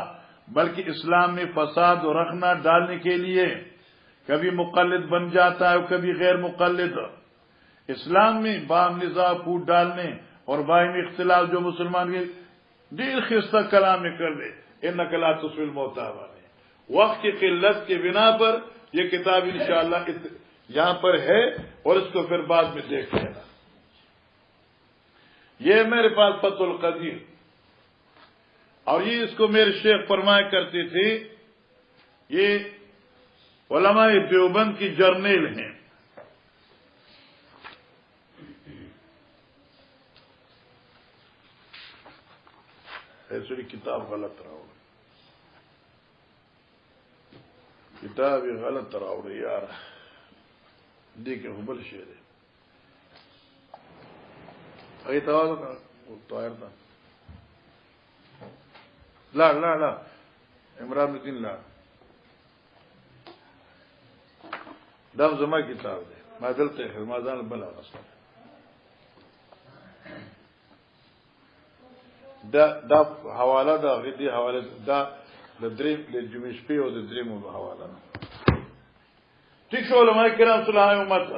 बल्कि इस्लाम में फसाद और रखना डालने के लिए कभी मुकल्लिद बन जाता है और कभी गैर मुकल्लिद। इस्लाम में बाम निज़ा फूट डालने और बाहिमी इख्तिलाफ जो मुसलमान के दिल खिस्ता कलाम में कर दे, इन नकला तस्वीर मोहताबा ने वक्त की किल्लत के बिना पर यह किताब इंशाअल्लाह यहां पर है और इसको फिर बाद में देख लेना। यह मेरे पास फतुल कदीर और ये इसको मेरे शेख फरमाया करते थे, ये उलमाए देवबंद की जर्नल हैं। ऐसी किताब गलत रहा, किताब ये गलत रहा यार, देखे हुबल शेर है अरे तो आया था ला ला ला इमरान उद्दीन ला दम जमा किताब दे मैं दलते है माजान बला दा हवाला दा गदी हवाले दा लद्रीम लजुमिश पे और लद्रीम हवाला ठीक है। उलमा किराम सलाह उम्मत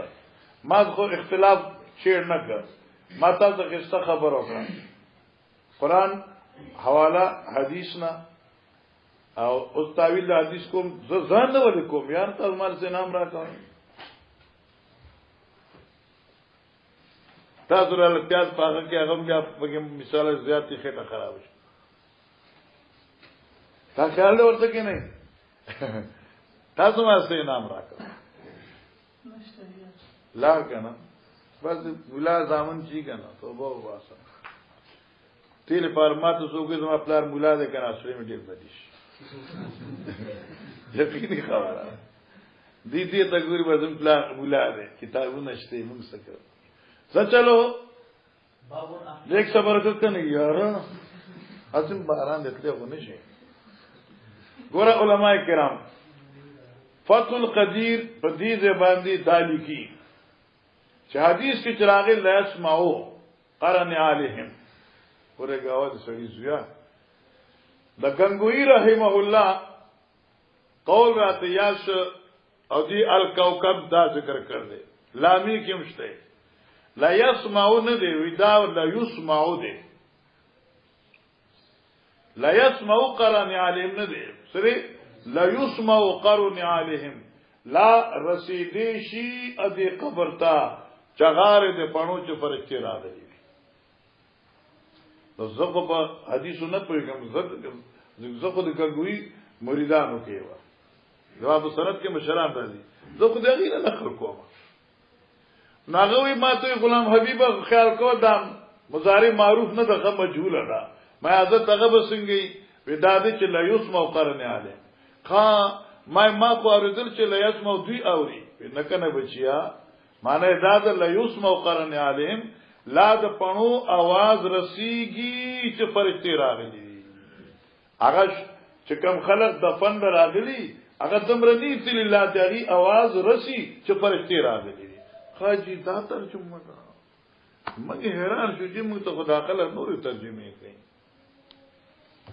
माज को इख्तिलाफ छेड़ न कर माता तक किस्सा खबर होगा कुरान हवाला हदीस ना और उस तावील हदीस को जहन वाले को यार तमार से नाम रखा है ताजुल प्याज पाक के अगम के मिसाल ज्यादा खेटा खराब है ता ख्याल और सके नहीं ताजुमार से नाम रखा ला का ना बस मुला जामन जी का ना तो बहुत आसान तेल पर मात सोगे तुम अपना मुला दे कर आश्रय में डेढ़ बदिश यकीनी खबर दीदी तकबीर बदम प्लान मुला दे किताबू नश्ते मुंग सकर सच चलो देख सबरकत का नहीं यार असिम बारान देते हो नहीं गोरा उलमाए किराम फतुल कदीर प्रदीज बांदी दाली की हदीस की चिरागे लैस माओ करन आलिहिम पूरे गावत सड़ी जुया द गंगोई रहिमहुल्लाह कौल रातियाश अजी अल कौकब दा जिक्र कर दे लामी की मुश्ते ला यस्माउ न दे विदा ला युस्माउ दे ला यस्माउ करन आलिहिम न दे सरे ला युस्माउ करन आलिहिम ला रसीदेशी अदे कबरता चगारे दे पणो च फरिश्ते रा दे तो ज़ख़ पर हदीस न पढ़ेगा ज़ख़ द गंगोई मुरीदान के वा जवाब सनद के मशरान राजी ज़ख़ देगी ना नखल को नागवी मातो गुलाम हबीबा ख्याल को दाम मुजारे मारूफ न दखा मजहूल अड़ा मैं आदत अगब सिंगी وداده چې لا یسمع قرن عالم ما خو اوریدل چې لا یسمع دوی اوري نه کنه بچیا معنی داده لا یسمع قرن عالم لا د پڼو आवाज رسیږي چې فرشتي راغلي هغه چې کوم خلق دفن راغلي هغه دمرنی تل الله دغه आवाज رسی چې فرشتي راغلي خاجي دا ترجمه ده مګ حیران شو چې موږ ته خدا کله نور ترجمه کوي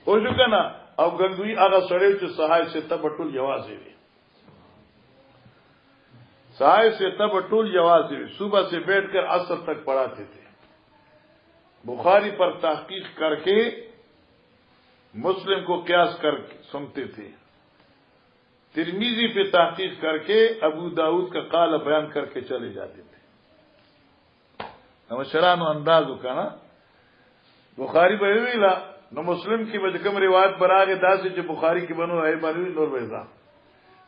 او شو کنه او ګنګوي هغه سړی چې سهای سے تبټول یوازې وي سهای سے تبټول یوازې وي صبح سے بیٹھ کر عصر تک پڑھاتے تھے बुखारी पर तहकीक करके मुस्लिम को कियास कर सुनते थे तिरमिजी पे तहकीक करके अबू दाऊद का काल बयान करके चले जाते थे नमशरान अंदाज का ना बुखारी बहेला न मुस्लिम की बजकम रिवायत पर आगे दास जो बुखारी की बनो है बानी नूर वैसा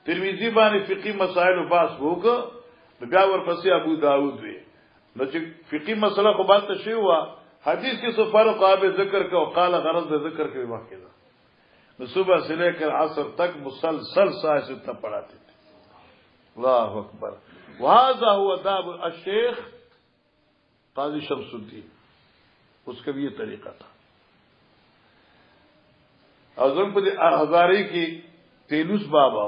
तिरमिजी बानी फिकी मसाइल बास भूख ब्यावर फसी अबू दाऊद वे न फिकी मसला को बात तशरीह हुआ حدیث کے سفر قاب ذکر کا وقال غرض ذکر کے واقع تھا صبح سے لے کر عصر تک مسلسل سائے سے تب پڑھاتے تھے اللہ اکبر وهذا هو داب الشیخ قاضی شمس الدین اس کا بھی یہ طریقہ تھا اعظم پر ہزاری کی تینوس بابا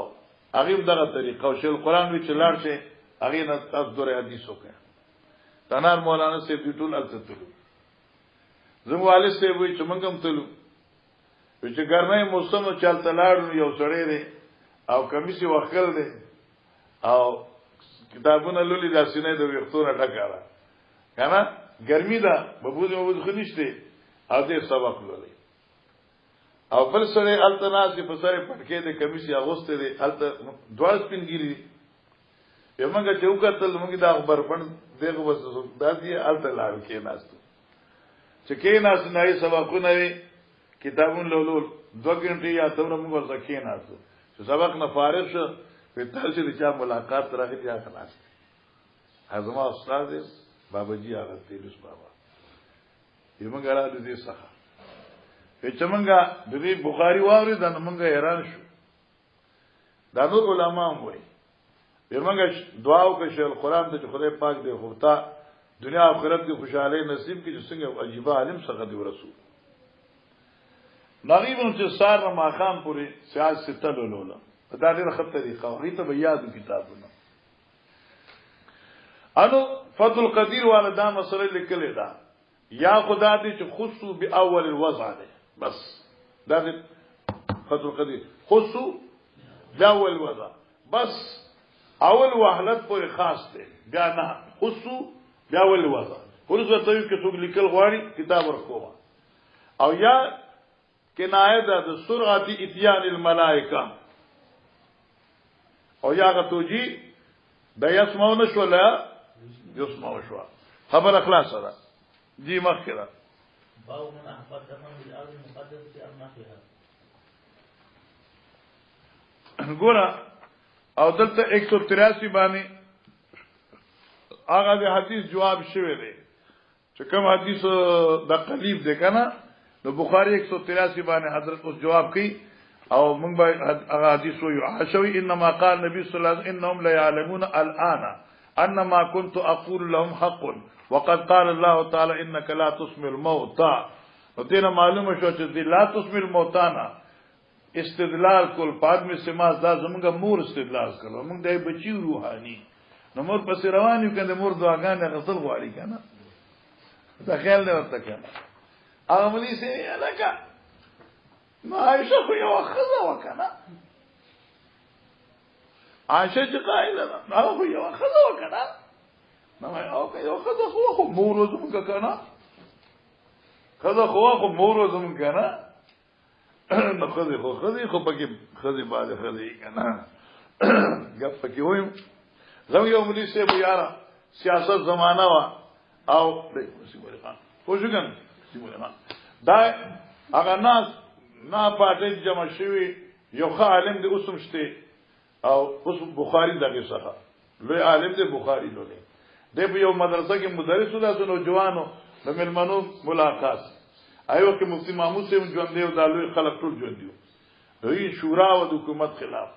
اغیب دغه طریقہ او شیخ القرآن وی چلاړ شه اغه نه تصدر حدیث وکړه تنار مولانا سے بیٹول التتلو زمو والد سے وی چمنګم تلو چې ګرمه موسم چلته لاړو یو سړی دی او کمیسي وکړل دی او کتابونه لولي د سینې د وختونو ټکاره کنه ګرمي ده مبوز خنيشته او دې سبق لولي او بل سره التناس په سره پټکې د کمیسي اغوسته دی الته دواس پینګيري یمنګه چوکاتل موږ دا خبر پړ دغه وسو داسي الته لاړ کې ناستو چې کې ناس نه سبقونه وي کتابون لولول 2 غنټه یا څومره موږ ورته ناستو چې سبق نه فارغ شو په تاسو د چا ملاقات راغلی یا خلاص ازما استاد بابا جی هغه تیلوس بابا یمنګ را دې څخه چې موږ د دې بخاری واوري دا موږ حیران شو دا نور علما هم وایي یمنګ دعا وکړه چې قرآن ته خدای پاک دې خوتا دنیا آخرت کی خوشحالی نصیب کی جس څنګه عجیبه عالم څخه دی رسول نغیبن چې سار ما خام پوری سیاست ستلو لولا دا ډیره خطر طریقه او ریته بیاد کتابونه انو فضل القدیر والدا مسله لیکل دا یا خدا دې چې خصو باول الوضع ده بس دا فضل القدیر خصو باول الوضع بس اول وحدت پر خاص ده بیا نه خصو بیا ول وځه ورته ته یو کې څوک لیکل غواړي کتاب ورکوما او یا کنایه ده د سرعت اتيان الملائکه او یا غتوجی د یسمعون شو لا یسمعون شو خبر اخلاص ده جی مخکره باو من احفظ دفن بالارض المقدسه ارمخها ګوره او دلته 183 باندې هغه د حدیث جواب شوی دی چې کوم حدیث د قلیب دی کنه نو بخاری 183 باندې حضرت اوس جواب کوي او موږ به هغه حدیث وایو عاشوی انما قال نبی صلی الله علیه وسلم انهم لا يعلمون الان ان ما كنت اقول لهم حق وقد قال الله تعالى انك لا تسمع الموتى نو دینه معلومه شو چې لا تسمع الموتى نه استدلال کول پاد می سماز دا زمونږه مور استدلال کړو موږ دای بچی روحاني نو مور پس روانیو کنه مور دعاګانې غسل غواړي کنه دا خیال نه ورته کنه هغه ملي سي الکا ما عائشه خو یو خزه وکنه عائشه چې قائله ده هغه خو یو خزه وکنه نو هغه یو خزه خو مور زمونږه کنه خزه خو مور زمونږه کنه نو خزه خو پکې خزه باندې خزه کنه ګپ پکې وایو زموږ یو ملي سي یارا سیاست زمانہ وا او سیمول خان خو څنګه سیمول خان دا هغه ناس نه پاتې جمع شوی یو عالم دی اوسم شته او اوس بخاری دغه څخه لوی عالم دی بخاری لولې د یو مدرسه کې مدرس ودا سنو جوانو د ملمنو ملاقات ایو کې مفتی محمود سے ژوند دی او د لوی خلک ټول ژوند دی دوی شورا او د حکومت خلاف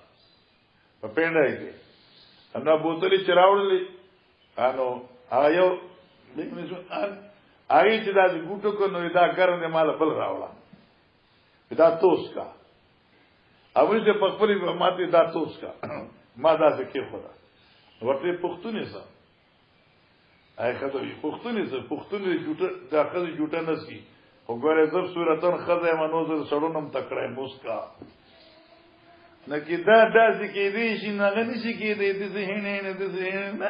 په پېنډای کې انا بوتلې چراوړلې انو آیو دغه څه آی چې دا ګوټو کو نو دا ګرنه مال بل راوړه دا توس کا اوبې چې په خپل ماته دا توس کا ما دا څه خدا ورته پښتونې سره آی خدای پښتونې سره پښتونې جوټه دا خدای جوټه نسی وګوره زر صورتن خدای منوزر سړونم تکړه مسکا نکی دا ذکر دی شي نه نشي کېدی د ذهن نه د ذهن نه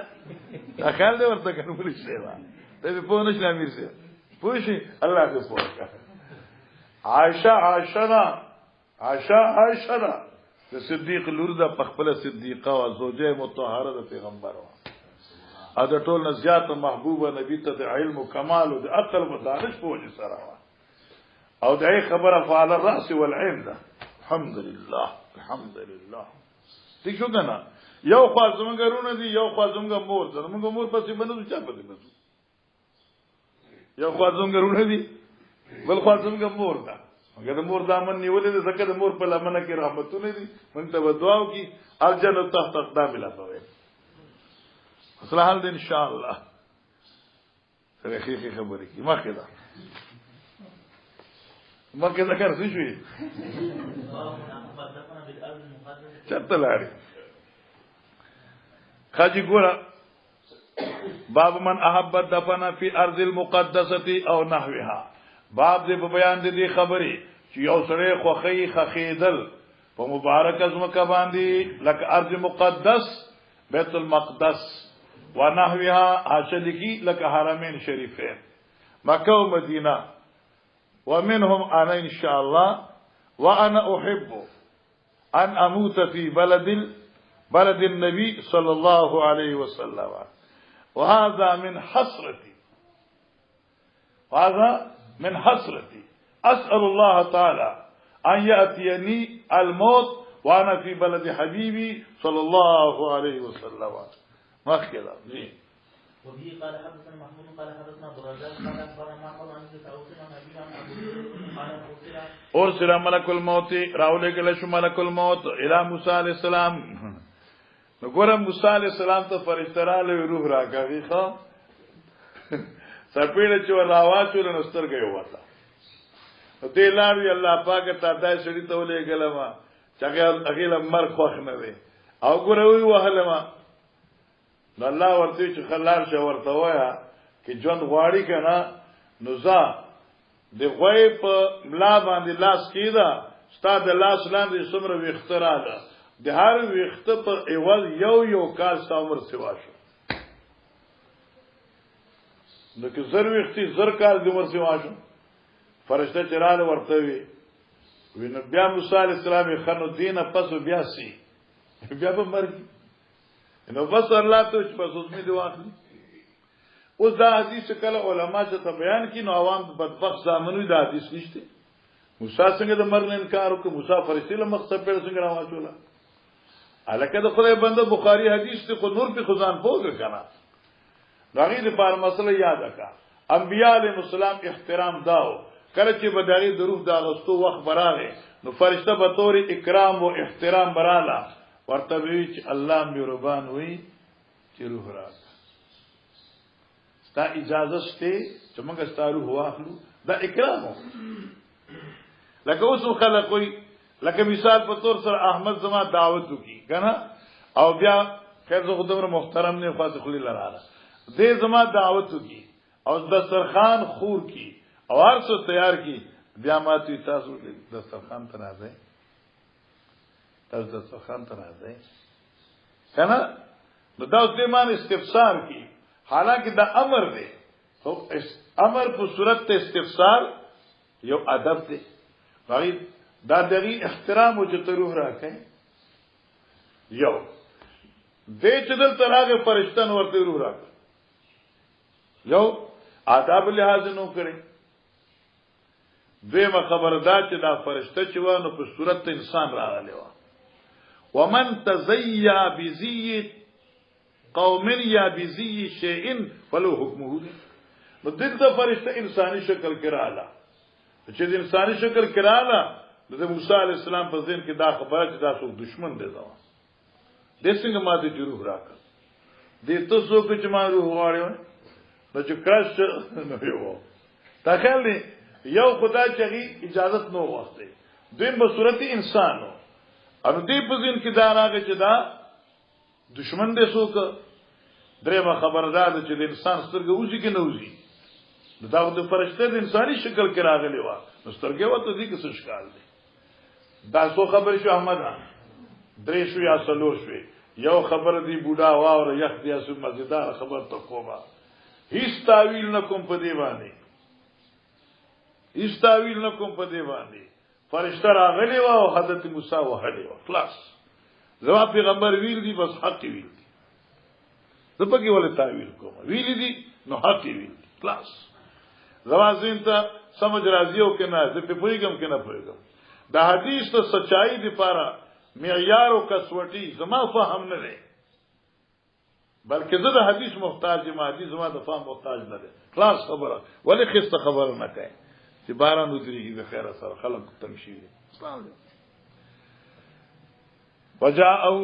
اخال دې ورته کوي شي دا ته په پونه شي امیر سي پوښي الله دې پوښه عائشہ د صدیق لور د خپل صدیقه او زوجه مطهره د پیغمبر وا ا د ټول نزيات محبوبه نبی ته د علم او کمال او د عقل او دانش پوهه سره وا او دای خبره فعل الراس والعين ده الحمدلله ٹھیک شو کنه یو خواځمګه رونه دي یو خواځمګه مور زموږ مور پسې بنو چا پدې بنو یو خواځمګه رونه دي بل خواځمګه مور ده اگر مور دامن نیولې ده زکه د مور په لمنه کې رحمتونه دي مونږ ته دعاو کی الجنه تحت اقدام الله پوي اصل حال دې ان شاء الله سره خبرې کی مخه ده مکه ذکر څه شوی چرته لاري خاجي ګورا باب من احب دفن في ارض المقدسه او نحوها باب دې په بیان دي خبري چې یو سره خوخي خخیدل په مبارک ازمکه باندې لکه ارض مقدس بیت المقدس ونحوها عاشلکی لکه حرمین شریفین مکه او مدینه ومنهم انا ان شاء الله وانا احب ان اموت في بلد النبي صلى الله عليه وسلم وهذا من حسرتي اسال الله تعالى ان ياتيني الموت وانا في بلد حبيبي صلى الله عليه وسلم مخكلا وبه قال حدثنا محمود قال حدثنا عبد الرزاق قال اخبرنا معمر عن ابي ارسل ملك الموت راولے گله شو ملك الموت الى موسی علیہ السلام نو ګورم موسی علیہ السلام ته فرشتہ را له روح راکاږي ښا سپېړه چې ور आवाज ول نو سترګې وته ته لاري الله پاک ته دای سړی ته ولې ګلما چې هغه مر خوښ نه وي او ګوروي وهلما الله ورته چې خلار شو ورته وایا چې جون غواړي کنه نوزا د غوی په ملا باندې لاس کیدا ستاد لاس لاندې څومره وختره ده د هر وخت په ایوال یو کال څومره سیوا شو نو که زر وختي زر کال د عمر سیوا شو فرشته چراله ورته وی نو بیا موسی علی السلام خنو دینه پس بیا سي بیا به مرګ نو بس الله ته چې پس اوس می دی واخلي اوس دا حدیث کله علما ته بیان کینو عوام بدبخت زامنوي دا حدیث نشته موسی څنګه د مرګ انکار وکړ موسی فرشتي له مقصد پر څنګه راوچولا الکه د خدای بنده بخاری حدیث ته خو نور په خزان پوګ کنا داغه د بار مسله یاد کا انبیاء علیهم السلام احترام داو کله چې بداغي دروغ دا غستو وخت براغه نو فرشته به تور اکرام او احترام براله ورته وی چې الله مهربان وي چې روح راځي تا اجازه شته چې موږ ستارو واخلو دا اکرام لکه اوس خلقوي لکه مثال په تور سره احمد زما دعوت وکي کنه او بیا خیر زه خدمر محترم نه خاص خلی لراله دې زما دعوت وکي او دسترخوان خور کی او هر څه تیار کی بیا ماته تاسو دسترخوان ته راځي تاسو دسترخوان ته راځي کنه نو دا اوس دې مان استفسار کی حالانکه دا امر دی خو امر په صورت ته استفسار یو ادب دی باید دا دغه احترام او جتروح راکې یو دې چې دل ترغه فرشتن ورته روح راک یو آداب لحاظ نو کړي دیمه خبردار چې دا فرشته چې وانه په صورت ته انسان راغلی و ومن تزيا بزي قوم یا بزي شيء فلو حكمه نو دغه فرشته انساني شکل کې رااله چې د انساني شکل کراله د موسی علی السلام په ذهن کې دا خبره چې دا څوک دشمن دی ځو د څنګه ماته چې روح راکړه دې تاسو چې ما روح غواړي نو چې کراش نو یو تخیل یو خدای چې اجازه نو واسطه دیم په صورت انسانو او دې په ذهن کې دا راغی چې دا دشمن دې څوک درېما خبردار چې د انسان سترګې اوږي کې نه اوږي دا د فرشته د انساني شکل کې راغلی و نو سترګې وته دې کې څه ښکار دي دا څو خبر شو احمد درې شو یا څلور شو یو خبر دی بوډا واور یخ دی اسو مزیدار خبر ته کومه هیڅ تعویل نکوم په دی باندې هیڅ تعویل نکوم په دی باندې فرشته راغلی و او حضرت موسی وهلی و خلاص زما پیغمبر ویل دی بس حق ویل دی زپکی ولې تعویل کوم ویل دی نو حق ویل خلاص زما زین ته سمجھ راځي او کنه زه په پویګم کنه پویګم دا حدیث ته سچای دی پاره معیار او کسوټی زما فهم نه دی بلکې زه د حدیث محتاج ما حدیث زما د فهم محتاج نه دی خلاص خبره ولې خسته خبره نه کوي چې باران ودرېږي د خیر سره خلق تمشي اسلام دی وجاءو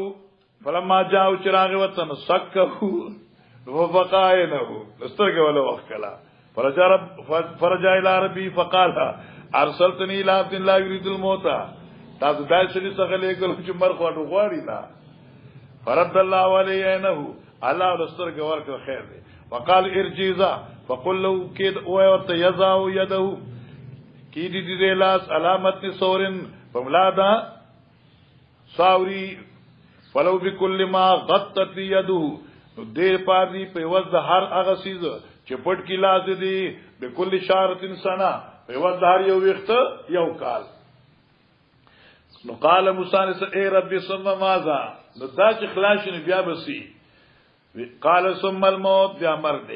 فلما جاءو چراغ وطن سکهو وفقائنه استرګ ولا وکلا فرجع الى ربي فقال ارسلتني الى عبد الله يريد الموت تاسو دای شری څنګه لیکل چې مرخ واټو غواړي نه فرد الله عليه الله استرګ ورکړه خیر دی وقال ارجيزا فقل له كيد او يزاو يده کی دې لاس علامت سورن فملادا ساوري ولو بكل ما غطت يده دې پاري په وځ هر هغه سیز چې پټ کی لاس دي د کل شارت انسانا په وځ هر یو وخت یو کال نو قال موسی اے رب ثم ماذا نو دا چې خلاص نه بیا بسي قال ثم الموت بیا مرګ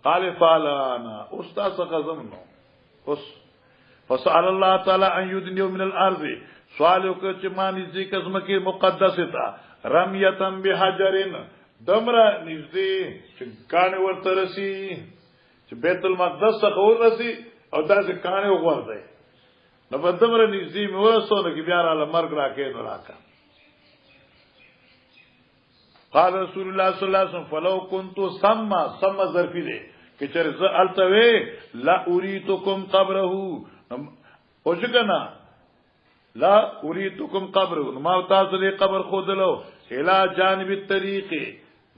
قال فالانا استاد قزم نو اوس فسأل الله تعالی ان يدنيو من الارض سوال وکړ چې مانی دې قسم کې مقدس تا رميتن بحجرن دمرا نږدې چې کانه ورته رسی چې بیت المقدس څخه ورسی او داسې کانه وغورځي نو په دمرا نږدې مې ورسونه کې بیا را مرګ راکې نو راکا قال رسول الله صلی الله علیه وسلم فلو كنت سما ظرفی دې چې چرته التوي لا اريتكم قبره او څنګه لا اريتكم قبره ما تاسو دې قبر خودلو الى جانب الطريق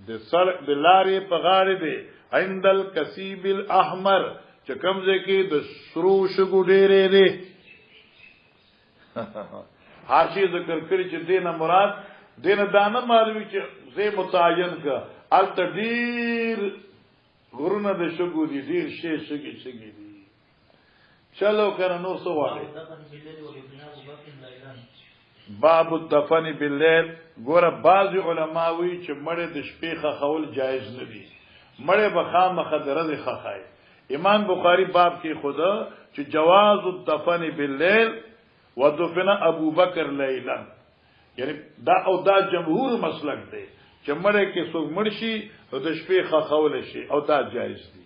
د سړک د لارې په غاړه دی عند الكثيب الاحمر چې کومځه کې د سرو شګو ډېرې دي حاشیه ذکر کړی چې دینه مراد دینه دانه معلومي چې زه متعین کا التدیر غرونه د شګو دي ډېر شګي دي چلو کنه نو سواله باب الدفن بالليل ګوره بعض علماوی چې مړه د شپې خول جایز نه دي مړه بخامه خدره دي خخای امام بخاری باب کې خدا چې جواز الدفن بالليل ودفن ابو بکر لیلا یعنی دا او دا جمهور مسلک دی چې مړه کې څوک مرشي او د شپې خول شي او دا جایز دي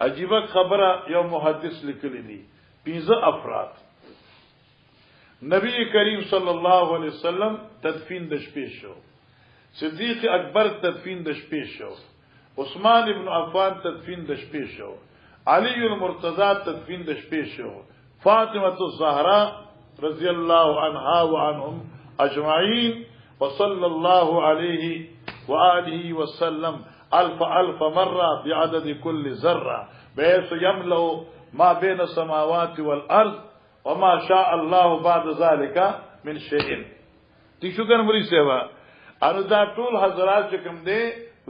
عجیب خبره یو محدث لیکلی دی 15 افراد نبی کریم صلی الله علیه وسلم تدفین د شپې شو صدیق اکبر تدفین د شپې شو عثمان ابن عفان تدفین د شپې شو علی المرتضی تدفین د شپې شو فاطمه الزهرا رضی الله عنها وعنهم اجمعین وصلى الله عليه واله وسلم الف مره بعدد كل ذره بحيث يملأ ما بين السماوات والارض وما شاء الله بعد ذلك من شيء تی شو کنه مری سیوا انو دا ټول حضرات چې کوم دي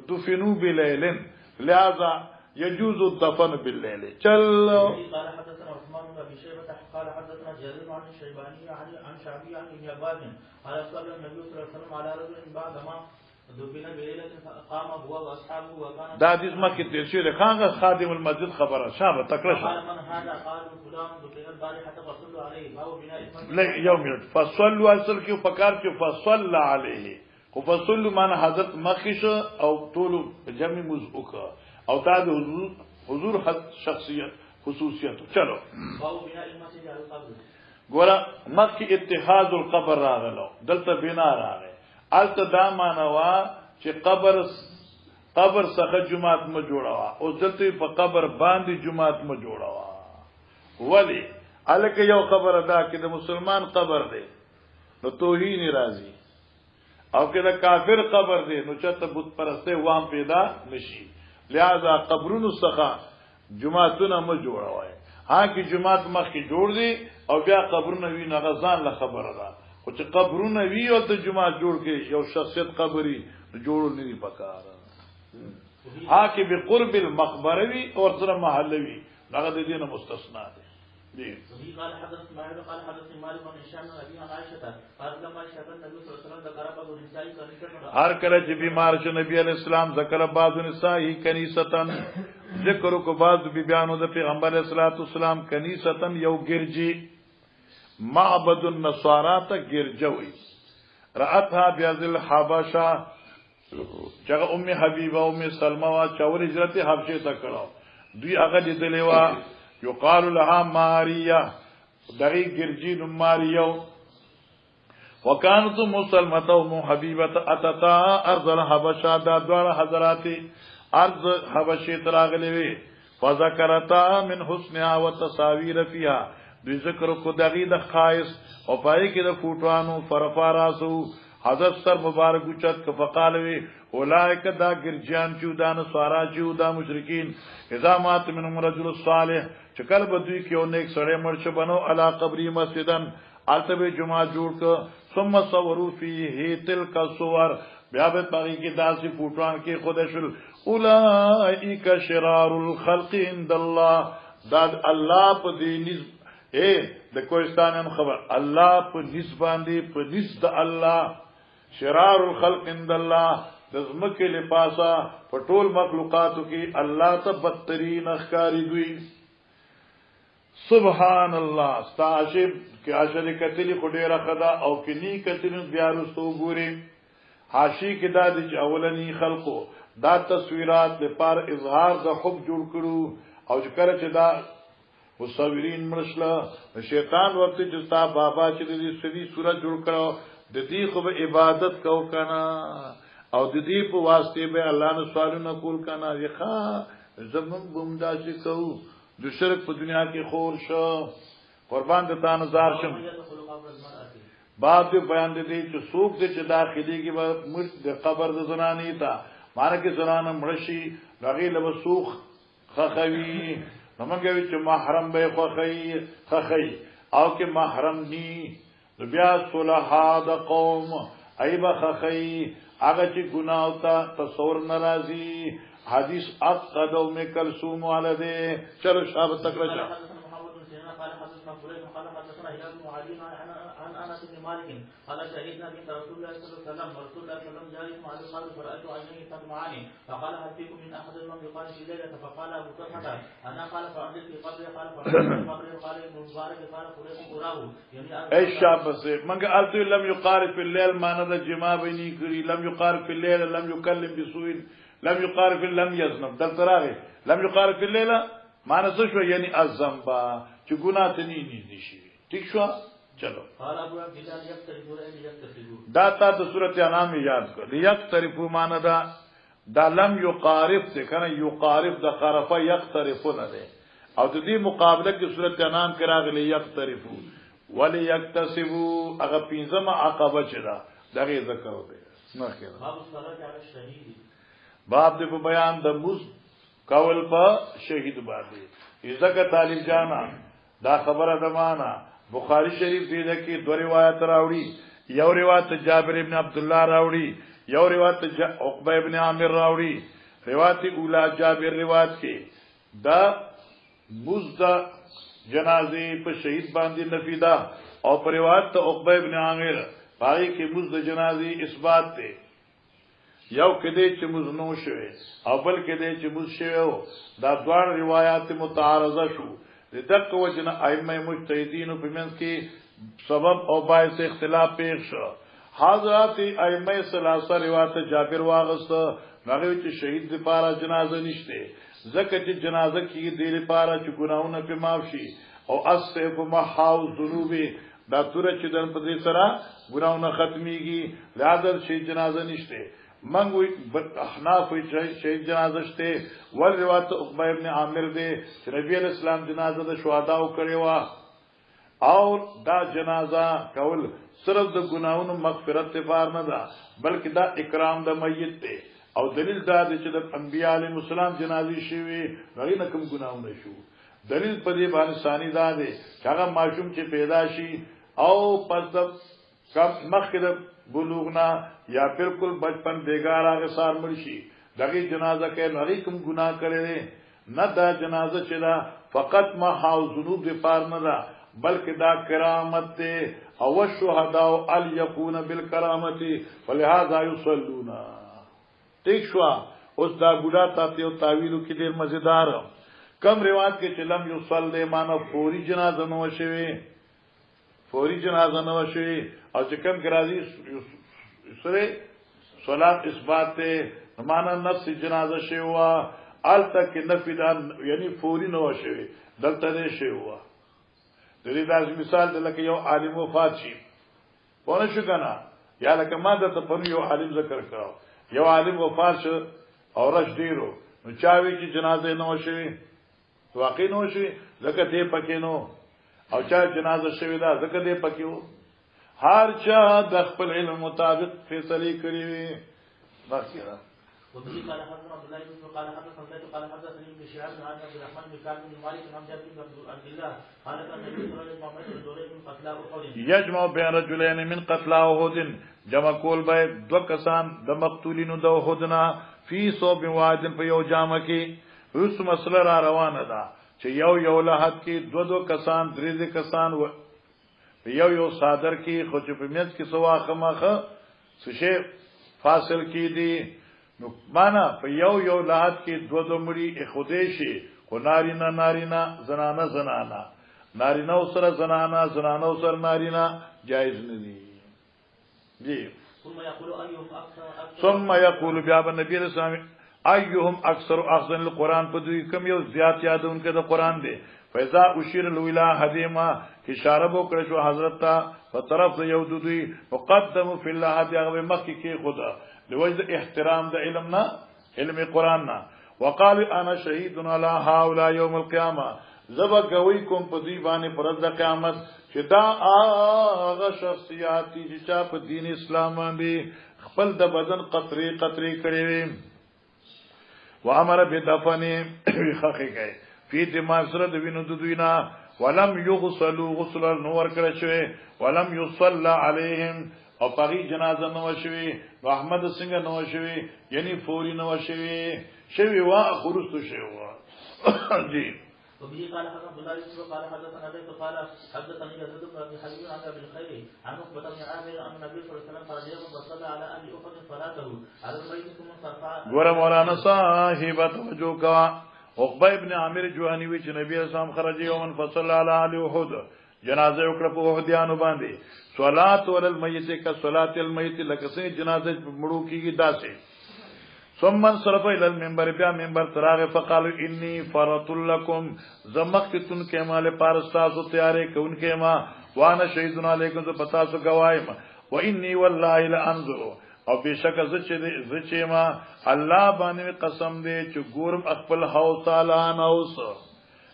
دفنو بالليل لہذا يجوز الدفن بالليل چل قال حدثنا عثمان بن ابي شيبه قال حدثنا جرير عن الشيباني عن شعبي عن ابن عباس قال صلى النبي صلى الله عليه وسلم على رجل بعد ما دفن بليله قام هو واصحابه وكان دا حدیث مکه تیر شوی خانغه خادم المسجد خبره شابه تکرش قال من هذا قال فلان دفن البارحه فصلوا عليه او بناء لا يوم فصلوا اصل کې فقار کې فصلى عليه خو فصلوا معنا حضرت مخش او طول جمع مزوکا او تا د حضور شخصیت خصوصیت. چلو باب بناء المسجد على القبر. ګوره مخکې اتخاذ القبر راغلو، دلته بنا راغی. الته دا مانوا چې قبر څخه جماعت م جوړوا، او دلته په قبر باندې جماعت م جوړوا. ولی الکه یو قبر ادا کې د مسلمان قبر دی نو توهین راځي، او که د کافر قبر دی نو چته بت پرسته وام پیدا نشي. لہذا قبرونو څخه جماعتونه م جوړوي. ها کی جماعت مخکې جوړ دي او بیا قبرونه وی نه غزان له خبره ده، خو چې قبرونه وی او ته جماعت جوړ کې یو شخصیت قبري جوړول نه دي پکار. ها کی به قرب المقبره وی او سره محله وی هغه د دې نه مستثنا دي. وفي قال حدث مالك قال حدث مالك بن هشام عن ابي عائشه قال لما شهد النبي صلى الله عليه وسلم ذكر بعض النساء كنيسه. هر کله چې بیمار شو نبی علیہ السلام ذکر بعض النساء کنیستن، ذکر کو بعض بیانو د پیغمبر علیہ الصلوۃ والسلام کنیستن یو ګرجی معبد النصارى ته ګرجوي. راتها بیازل حبشه چې ام حبیبه ام سلمہ وا چور هجرت حبشه ته کړو، دوی هغه لیدلې وا یقال لها ماریا، دغی ګرجی ماریو. وکانت مسلمه ام حبیبه اتتا ارض الحبشه، دا دوه حضرات ارض حبشه تراغلی وی. فذكرتا من حسنها وتصاویر فيها، دوی ذکر کو دغی د خاص او پای کې د فوټوانو فرفاراسو حضرت سر مبارک اوچت ک فقالوی اولائک دا ګرجان چودان سوارا چودا مشرکین اذا مات منهم رجل صالح، چکل بدوی کې نیک سړی مرچ بنو علا قبری مسجدن، التبه جمعه جوړ ک ثم صوروا فيه تلك الصور، بیا به پاگی کی داسی فوٹوان کی خودشل. اولائک شرار الخلق عند الله، داد اللہ پا دی نسب د کوهستان خبر الله پا نسب باندی پا نسب دا اللہ شرار الخلق عند الله، دزمک لپاسا پا طول مخلوقاتو کی اللہ تا بدترین اخکاری دوی. سبحان اللہ ستا عشب کی عشر کتلی خودیر خدا او کنی کتلی بیارستو گوری. حاشی کی دا دی اولنی خلقو دا تصویرات لپار اظہار دا حب جوڑ کرو، او چکر چی دا مصورین مرشلا شیطان وقت جستا بابا چی دی سدی صورت جوڑ کرو دی خوب عبادت کو کنا، او دی پو واسطے بے اللہ نے سوالو نقول کنا. یخا زمن بمدا چی کو جو شرک پا دنیا کی خور شو قربان دیتا نظار شم. باب دے بیان دے دی چو سوک دے چو داخلی کی با مشت دے قبر دے زنانی تا مانا کی زنانا مرشی لغی لبا سوک خخوی نمانگوی چو محرم بے خخی او که محرم نی بیا صلحا دا قوم ای با خخی آگا چی گناو تا تصور نرازی. حدیث اقد او میں کلثوم والا دے. چلو شاب تک رشا. قال حدثنا فليح قال حدثنا هلال بن علي عن انس بن مالك قال شهدنا بنت رسول الله صلى الله عليه وسلم ورسول الله صلى الله عليه وسلم جالس مع القبر فرأيت عينيه تدمعان فقال هل فيكم من احد لم يقال في ليله فقال ابو طلحه انا قال فانزل في قبري قال فانزل قبري قال ابن مبارك قال فليح اراه يعني اي شاب سے منگا التو لم يقارف في الليل ما نذ جما بيني كري لم يقارف في الليل لم يكلم بسوء لم يقارف لم يذنب دل تراغه لم يقارف في الليل ما نذ شو یعنی الذنب چې ګناه ته نه نشي. ٹھیک شو. چلو دا تا د سورۃ انعام یاد کړ. یقترفو معنا دا لم یقارف ته کنه یقارف د قرفه یقترفو نه ده، او د دې مقابله کې سورۃ انعام کې راغلی یقترفو ولی یکتسبو هغه پنځمه عقبه چې دا دغه ذکر وکړي. نه کېږي باب الصلاه علی الشهید، باب د بیان د مز کول په شهید باندې. ځکه طالب جانا دا خبره دمانا بخاری شریف دیده کی دو روایت راوڑی، یو روایت جابر ابن عبداللہ راوڑی، یو روایت عقبہ ابن عامر راوڑی. روایت اولا جابر روایت کی دا مزد جنازی پا شہید باندی نفیدہ، اور پر روایت عقبہ ابن عامر باقی کی مزد جنازی اثبات تے. یو کدے چی مز نو شوے او بل کدے چی مز شوے، دا دوار روایات متعارضہ شو. دق وجنا ائمه مجتهدین په منځ کې سبب او باعث اختلاف پیښ شو. حضرات ائمه ثلاثه روایت جابر واغست هغه چې شهید لپاره جنازه نشته، زکه چې جنازه کې دی لپاره چې ګناونه په معاف شي او اسف محاو ذنوب دا تور چې دن په دې سره ګناونه ختميږي لادر شي جنازه نشته منګوي احناف شي جنازه شته ول روایت عقبہ ابن عامر دی چې نبی اسلام جنازه د شهدا او کړي وا او دا جنازه کول صرف د ګناونو مغفرت لپاره نه ده بلکې دا اکرام د میت دی او دلیل دا دی چې د انبیاء علیهم السلام جنازې شوي هغه نه کوم ګناونه شو دلیل په دې باندې ثاني دا دی چې هغه معصوم چې پیدا شي او پس د مخکې د بلوغنا یا بالکل بچپن بیګار هغه سار مرشي دغه جنازه کې نه کوم ګناه کړي نه دا جنازه چې دا فقط ما حاو ذنوب دی پار نه ده بلکې دا کرامت ته او الشهداء الیقون بالکرامت ولهذا یصلون ٹھیک شو اوس دا ګډا تاسو یو تعویلو کې ډیر مزیدار کم روایت کې چې لم یصلی معنا فوری جنازه نو شوي فوری جنازه نو شوي او چې کم ګرازي سره صلات اثبات ته معنا نفس جنازه شوی وا ال تک نفیدان یعنی فوری نو شوي دلته نه شوی د دې داس مثال د لکه یو عالم وفات شي ونه شو کنه یا لکه ما د ته په یو عالم ذکر کړو یو عالم وفات شو او رش ډیرو نو چاوي چې جنازه نو شوي واقع نو شوي لکه دې پکې نو او چا جنازه شوي دا زکه دې پکې وو هر چا د خپل علم مطابق فیصله کړی وي باقي را وبه قال حدثنا عبد الله بن قال حدثنا قال حدثني ابن شهاب عن عبد الرحمن بن كعب بن مالك عن جابر بن عبد الله قال كان النبي صلى الله عليه وسلم من قتلى احد يجمع بين رجلين من قتلى احد جمع کول به دو کسان د مقتولینو د احدنا فی صوب واحد په یو جامه کې اوس مسله را روانه ده چې یو لحد کې دو کسان درې کسان یو صادر کې خو چې په میز کې سواخه مخه څه فاصل کې دي نو معنا په یو لحد کې دو مړي خوده شي خو نارینا زنانه نارینه سره زنانه سره نارینا جایز نه دي جی ثم يقول بیا نبی رسول الله ايهم اکثر اخذن القران په دوی کم یو زیات یادونکو د قران دی فاذا اشير الى حدیما اشاره وکړه شو حضرت ته په طرف د یو دوی مقدم فی الله هغه مخکې کې خدا لوجد احترام د علم قران نه وقال انا شهید علی هؤلاء یوم القیامه زبا کوي کوم په دی باندې پر د قیامت چې دا هغه شخصیات چې چا په دین اسلام باندې خپل د بدن قطري کړي وي وامر بدفن خخه کوي فی دماغ سره د وینو د دوینا ولم یغسلوا غسل نور کړه شوی ولم یصلى علیهم او پری جنازه نو شوی احمد څنګه نو شوی یعنی فوری نو شوی وا خرست شوی وا جی وبه قال حدثنا عبد الله بن قال حدثنا ابي قال حدثني يزيد بن ابي حبيب عن ابي الخير عن عقبه بن عامر ان النبي صلى الله عليه وسلم قال يوم صلى على ابي احد صلاته على الميت ثم صرفا ګور مولانا صاحب توجه کا عقبه ابن عامر جوهنی وی چې نبی اسلام خرج یوم فصلى على ابي احد جنازه وکړه په احدیانو باندې صلات ولل میت کا صلات المیت لکه جنازه مړو کیږي داسې ثم انصرف الى المنبر بیا منبر تراغه فقالوا اني فرط لكم زمقتن کمال پارستاسو تیارې کون کما وانا شهیدون علیکم تو پتا سو گوایم و اني والله لانظر او بشک زچې ما الله باندې قسم دې چې ګورم خپل حوض تعالی نوس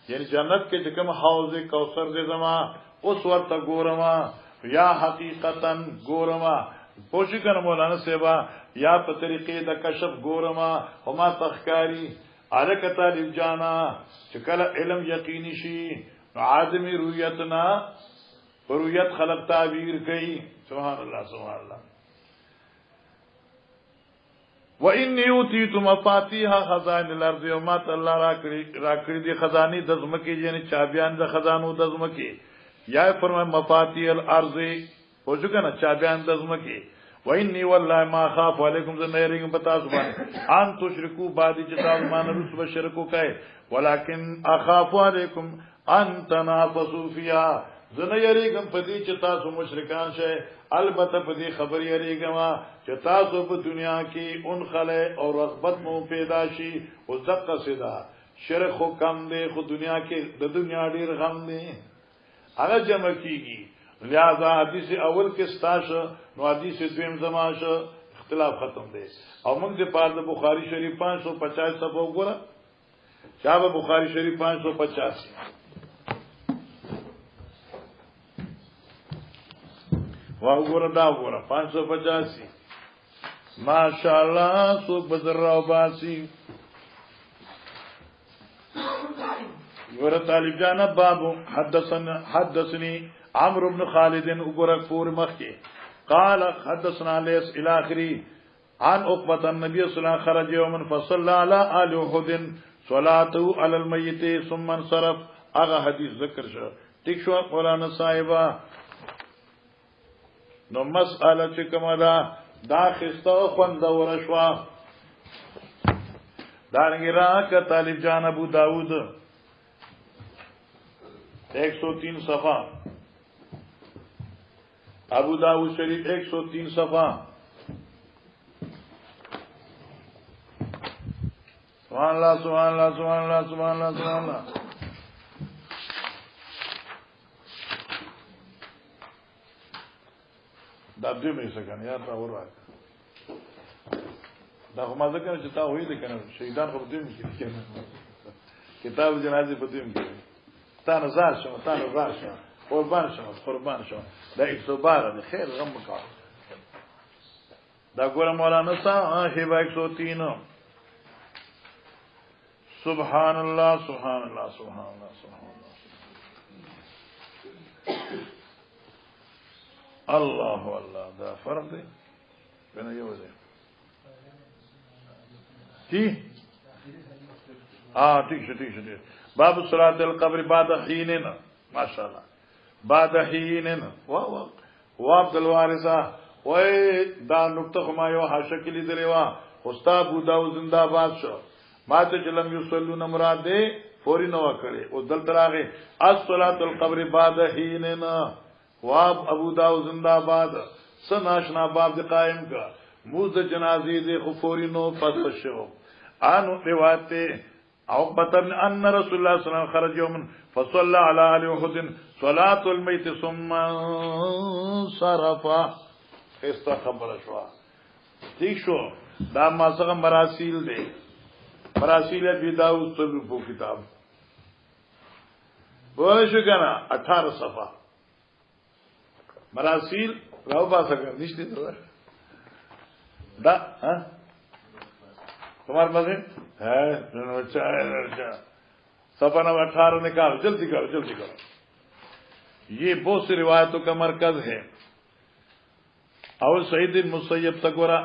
یعنی جنت کې کوم حوض کوثر دې زما اوس ورته ګورما یا حقیقتا ګورما پوښی کنه مولانا سیبا یا په طریقې د کشف ګورما هما تخکاری الک طالب جانا چې کله علم یقیني شي عادمی رؤیتنا رؤیت خلق تعبیر کوي سبحان الله واني اوتيت مفاتيح خزائن الارض وما الله راکړي دي خزاني د زمکه یعنی چابيان د خزانو د زمکه یا فرمای مفاتيح الارض او څنګه چابيان د زمکه واني والله ما خاف عليكم ذنيركم پتا سبحان ان تشركوا بعد جتاب مان رسل شرکو کای ولكن اخاف عليكم ان تنافسوا فيها زنيركم پدې چې تاسو مشرکان شئ البته پدې خبر یریګم چې تاسو په دنیا کې اون خله او رغبت مو پیدا شي او زقه صدا شرک خو کم دی خو دنیا کې د دنیا ډیر غم دی هغه جمع کیږي لہذا حدیث اول کې ستاشه نو حدیث دویم زماشه اختلاف ختم دی او موږ د پاره د بخاری شریف 550 صفحه وګوره شابه بخاری شریف 585 وګوره دا وګوره 585 ماشاءالله سو بدر راو باسی ور طالب جانا بابو حدثني عمرو بن خالد وګوره پور مخکي قال حدثنا ليس الى اخره عن عقبه النبي صلى الله عليه وسلم خرج يوما فصلى على آل احد صلاته على الميت ثم انصرف هغه حدیث ذکر شو ټیک شو مولانا صاحبہ نو مسأله چې کومه دا خسته خوند ورشوا دارنګ راک طالب جان ابو داود 103 صفحہ ابو داود شریف 103 صفحہ سبحان اللہ سبحان اللہ سبحان اللہ سبحان اللہ سبحان اللہ دا دې مې څنګه یا تا ورا دا هم ځکه چې تا وې دي کنه شهیدان خو دې کې کنه کتاب جنازه په دې کې تا نه زاشه تا نه زاشه قربان شو دا اعتبار نه خیر غم کا دا ګور مولانا صاحب 103 سبحان الله سبحان الله سبحان الله سبحان الله الله الله دا فرق دی کنه یو دی کی ٹھیک ہے باب صلاة القبر بعد حين ماشاءالله بعد حين وعبد الوارث وای دا نقطه ما یو حاشکلی دی وا استاد ابو داود زنده باد شو ماته چلم یصلون مراد دی فوری نو کړي او دل تراغه الصلاة القبر بعد حين واب ابو داود زندہ باد سناشنا باب دی قائم کا موز جنازی دی خفوری نو پس شو آنو روایت عقبت ان رسول اللہ صلی اللہ علیہ وسلم خرج یومن فصلى على آل احد صلاة المیت ثم صرفا خستا خبر شوا ٹھیک شو دا ما سغم مراسیل دے مراسیل ابی داود صلو کتاب بولے شو کنا 18 صفحہ مراسیل راو پاسا کر نشتے تو دا تمہارے پاس ہے صفحہ نمبر 18 نکال جلدی کرو یہ بہت سی روایتوں کا مرکز ہے اور سعید المسیب تکورا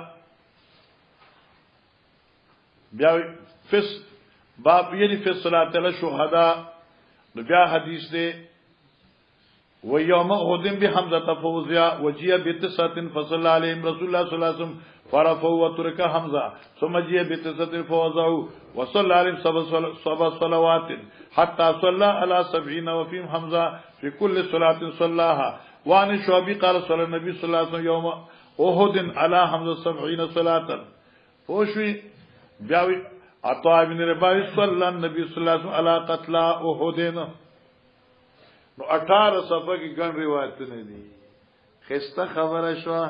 باب یعنی فی الصلاۃ الشهداء بیا حدیث دے ويوم أحد بحمزة فوزيا وجيء بتسعة فصلى عليهم رسول الله صلى الله عليه وسلم فرفعوا وترك حمزة ثم جيء بتسعة فوزعوا وصلى عليهم 7 صلوات حتى صلى على 70 وفيهم حمزة في كل صلاة صلاها وعن الشعبي قال صلى النبي صلى الله عليه وسلم يوم أحد على حمزة 70 صلاة فوشوي بياوي عطاء بن رباعي صلى النبي صلى الله عليه وسلم على قتلى أحد 18 صفحه کی گن روایت نه دي خسته خبره شو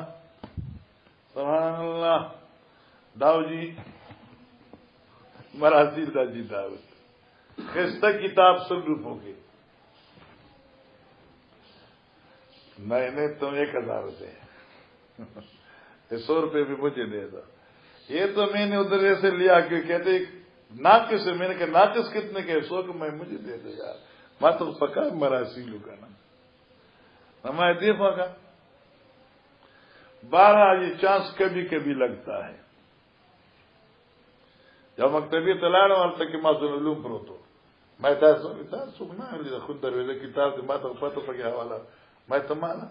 سبحان الله داوجی مراسیل دا جی داود خسته کتاب 100 روپوں کی میں نے تم 1000 روپے 100 روپے بھی مجھے دے دو یہ تو میں نے ادھر سے لیا کہ کہتے ناقص ہے میں نے کہا ناقص کتنے کے 100 کہ میں مجھے دے دو یار میں تو پکا مراسیلو کا نا ہمارے دیکھا کا 12 یہ چانس کبھی کبھی لگتا ہے جب مکتبی تلاڑ اور تک معصوم علوم پر تو میں سکنا خود دروازے کتاب سے بات پتہ پکے حوالہ میں تو مانا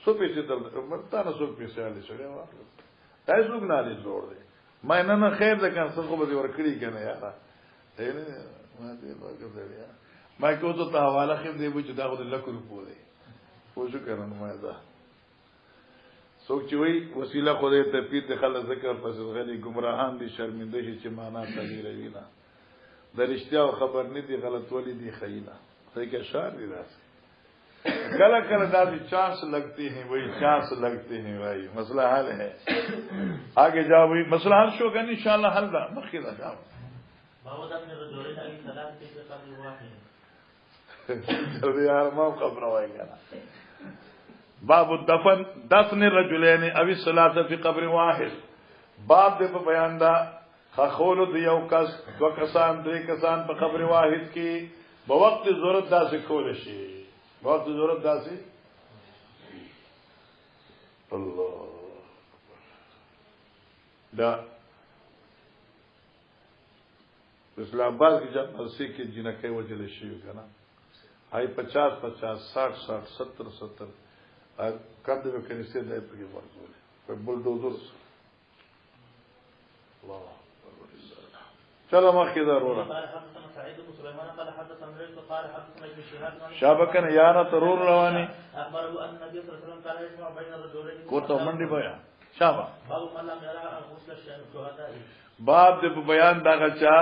100 پیسے مرتا نا 100 پیسے والے چھوڑے تائی سکنا دے جوڑ دے میں نہ خیر دے کر سکو بدی اور کڑی کہنے یار میں کہو تو حوالہ خیم دے بچ دا خود لکھ روپو دے پوچھو کرن میں دا سوک چوئی وسیلہ خودے تپید خلق ذکر پس غلی گمراہان دی شرمندہ چی مانا تغییر وینا د رښتیا خبر نه دی غلط ولی دی خینا ته کې اشعار دي راځي کله کله دا چانس لگتی ہیں وہی چانس لگتے ہیں بھائی مسئلہ حل ہے آگے جاؤ وہی مسئلہ حل شو گا انشاءاللہ حل دا مخی دا جاؤ جلدی یار مام خبر ہوئے گا نا باب الدفن دفن الرجلین او الصلاة فی قبر واحد باب دے پا بیان دا خخولو دیو کس دو کسان دری کسان پا قبر واحد کی بوقت ضرورت دا سے کولشی بہت ضرورت داسی اللہ دا اسلام آباد کی جب مرسی کی جنکے وجل شیو کا نا آئی 50 50 60 60 70 70 کند میں کنیسے دائے پر یہ مرزول ہے پر بلڈوزر اللہ چلو مخیدہ رو رہا شابکن یانا ترور روانی کو تو منڈی بیا شابا باب دے بیان دا غچا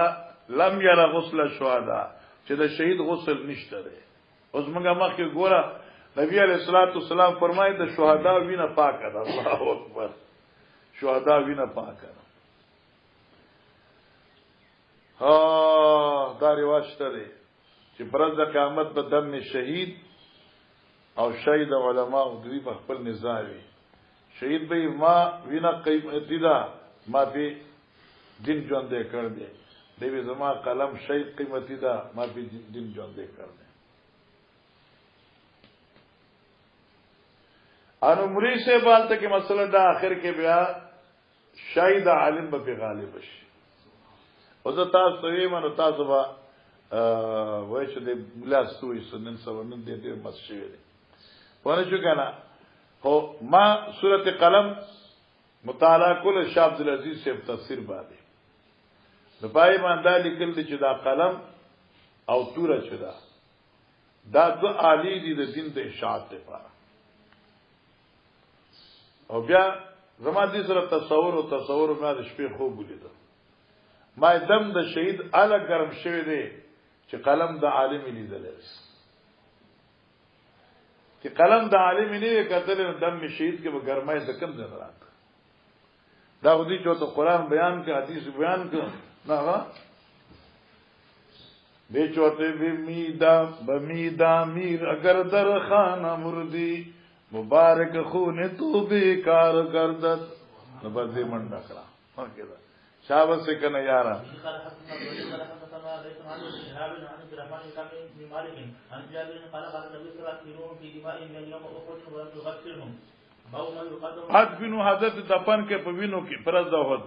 لم یرا غسل الشهداء چې د شهید غسل نشته ده اوس موږ مخکې ګوره نبی علیہ الصلوۃ والسلام فرمایي د شهدا وینه پاکه ده الله اکبر شهدا وینه پاکه ده ها دا رواج شته ده چې پرځ د قیامت په دم شهید او شهید علماء او دوی په خپل نزاوي شهید به ما وینا قیمتي ده ما به دین ژوند کړ دې دیوی زما قلم شهید قیمتي ده ما به دین ژوند کړ دې انو مری سے بالته کې مسله دا اخر کې بیا شهید عالم به غالب شي او زه تاسو یې مانو تاسو به وای چې د بلاستوي سنن سوونن دې دې مسجد دی ونه شو کنه هو ما سورته قلم مطالعه کول شاه عبد العزيز سے تفسیر باندې د پای باندې لیکل چې دا قلم او توره چې دا دو عالی دي د دین د اشاعت لپاره او بیا زما دې سره تصور ما د شپې خوب ولیدم ما دم د شهید اعلی ګرم شوی دی چې قلم د عالم لیدل چې قلم د عالم نه کتل دم شهید کې به ګرمای د کم ځای راځي دا ودی چې ته قران بیان کې حدیث بیان کې نه به چوته بمیدا میر اگر در خانه مردی مبارک خون تو بیکار گردد نو بس دې منډه کړه اوکې شابه سے کنا یارا ادفنوا حضرت دفن کے پوینو کی پرز دهود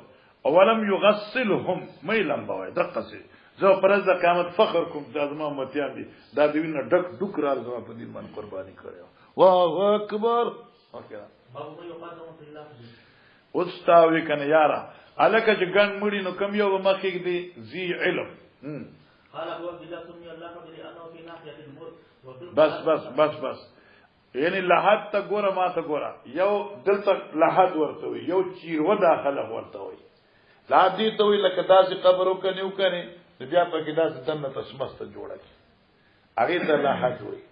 اولم یغسلهم میلم بوي دقه سي زه پرز د قیامت فخر کوم د ازما امتیان دي دا دیونه ډک ډک راز زما په دین باندې قرباني کړو واه اکبر اوکې واستاوي کنه یارا الکه چې ګن مړی نو کم یو مخکې دی زی علم قال هو بالله سمي الله لانه في ناحيه الموت بس یعنی لحد ته ګوره ما ته ګوره یو دلته لحد ورته وي یو چیرو داخله ورته وي لا دي ته وي لکه داسې قبر وکني وکني بیا په کې داسې دنه تسمسته جوړه کی هغه ته لحد وي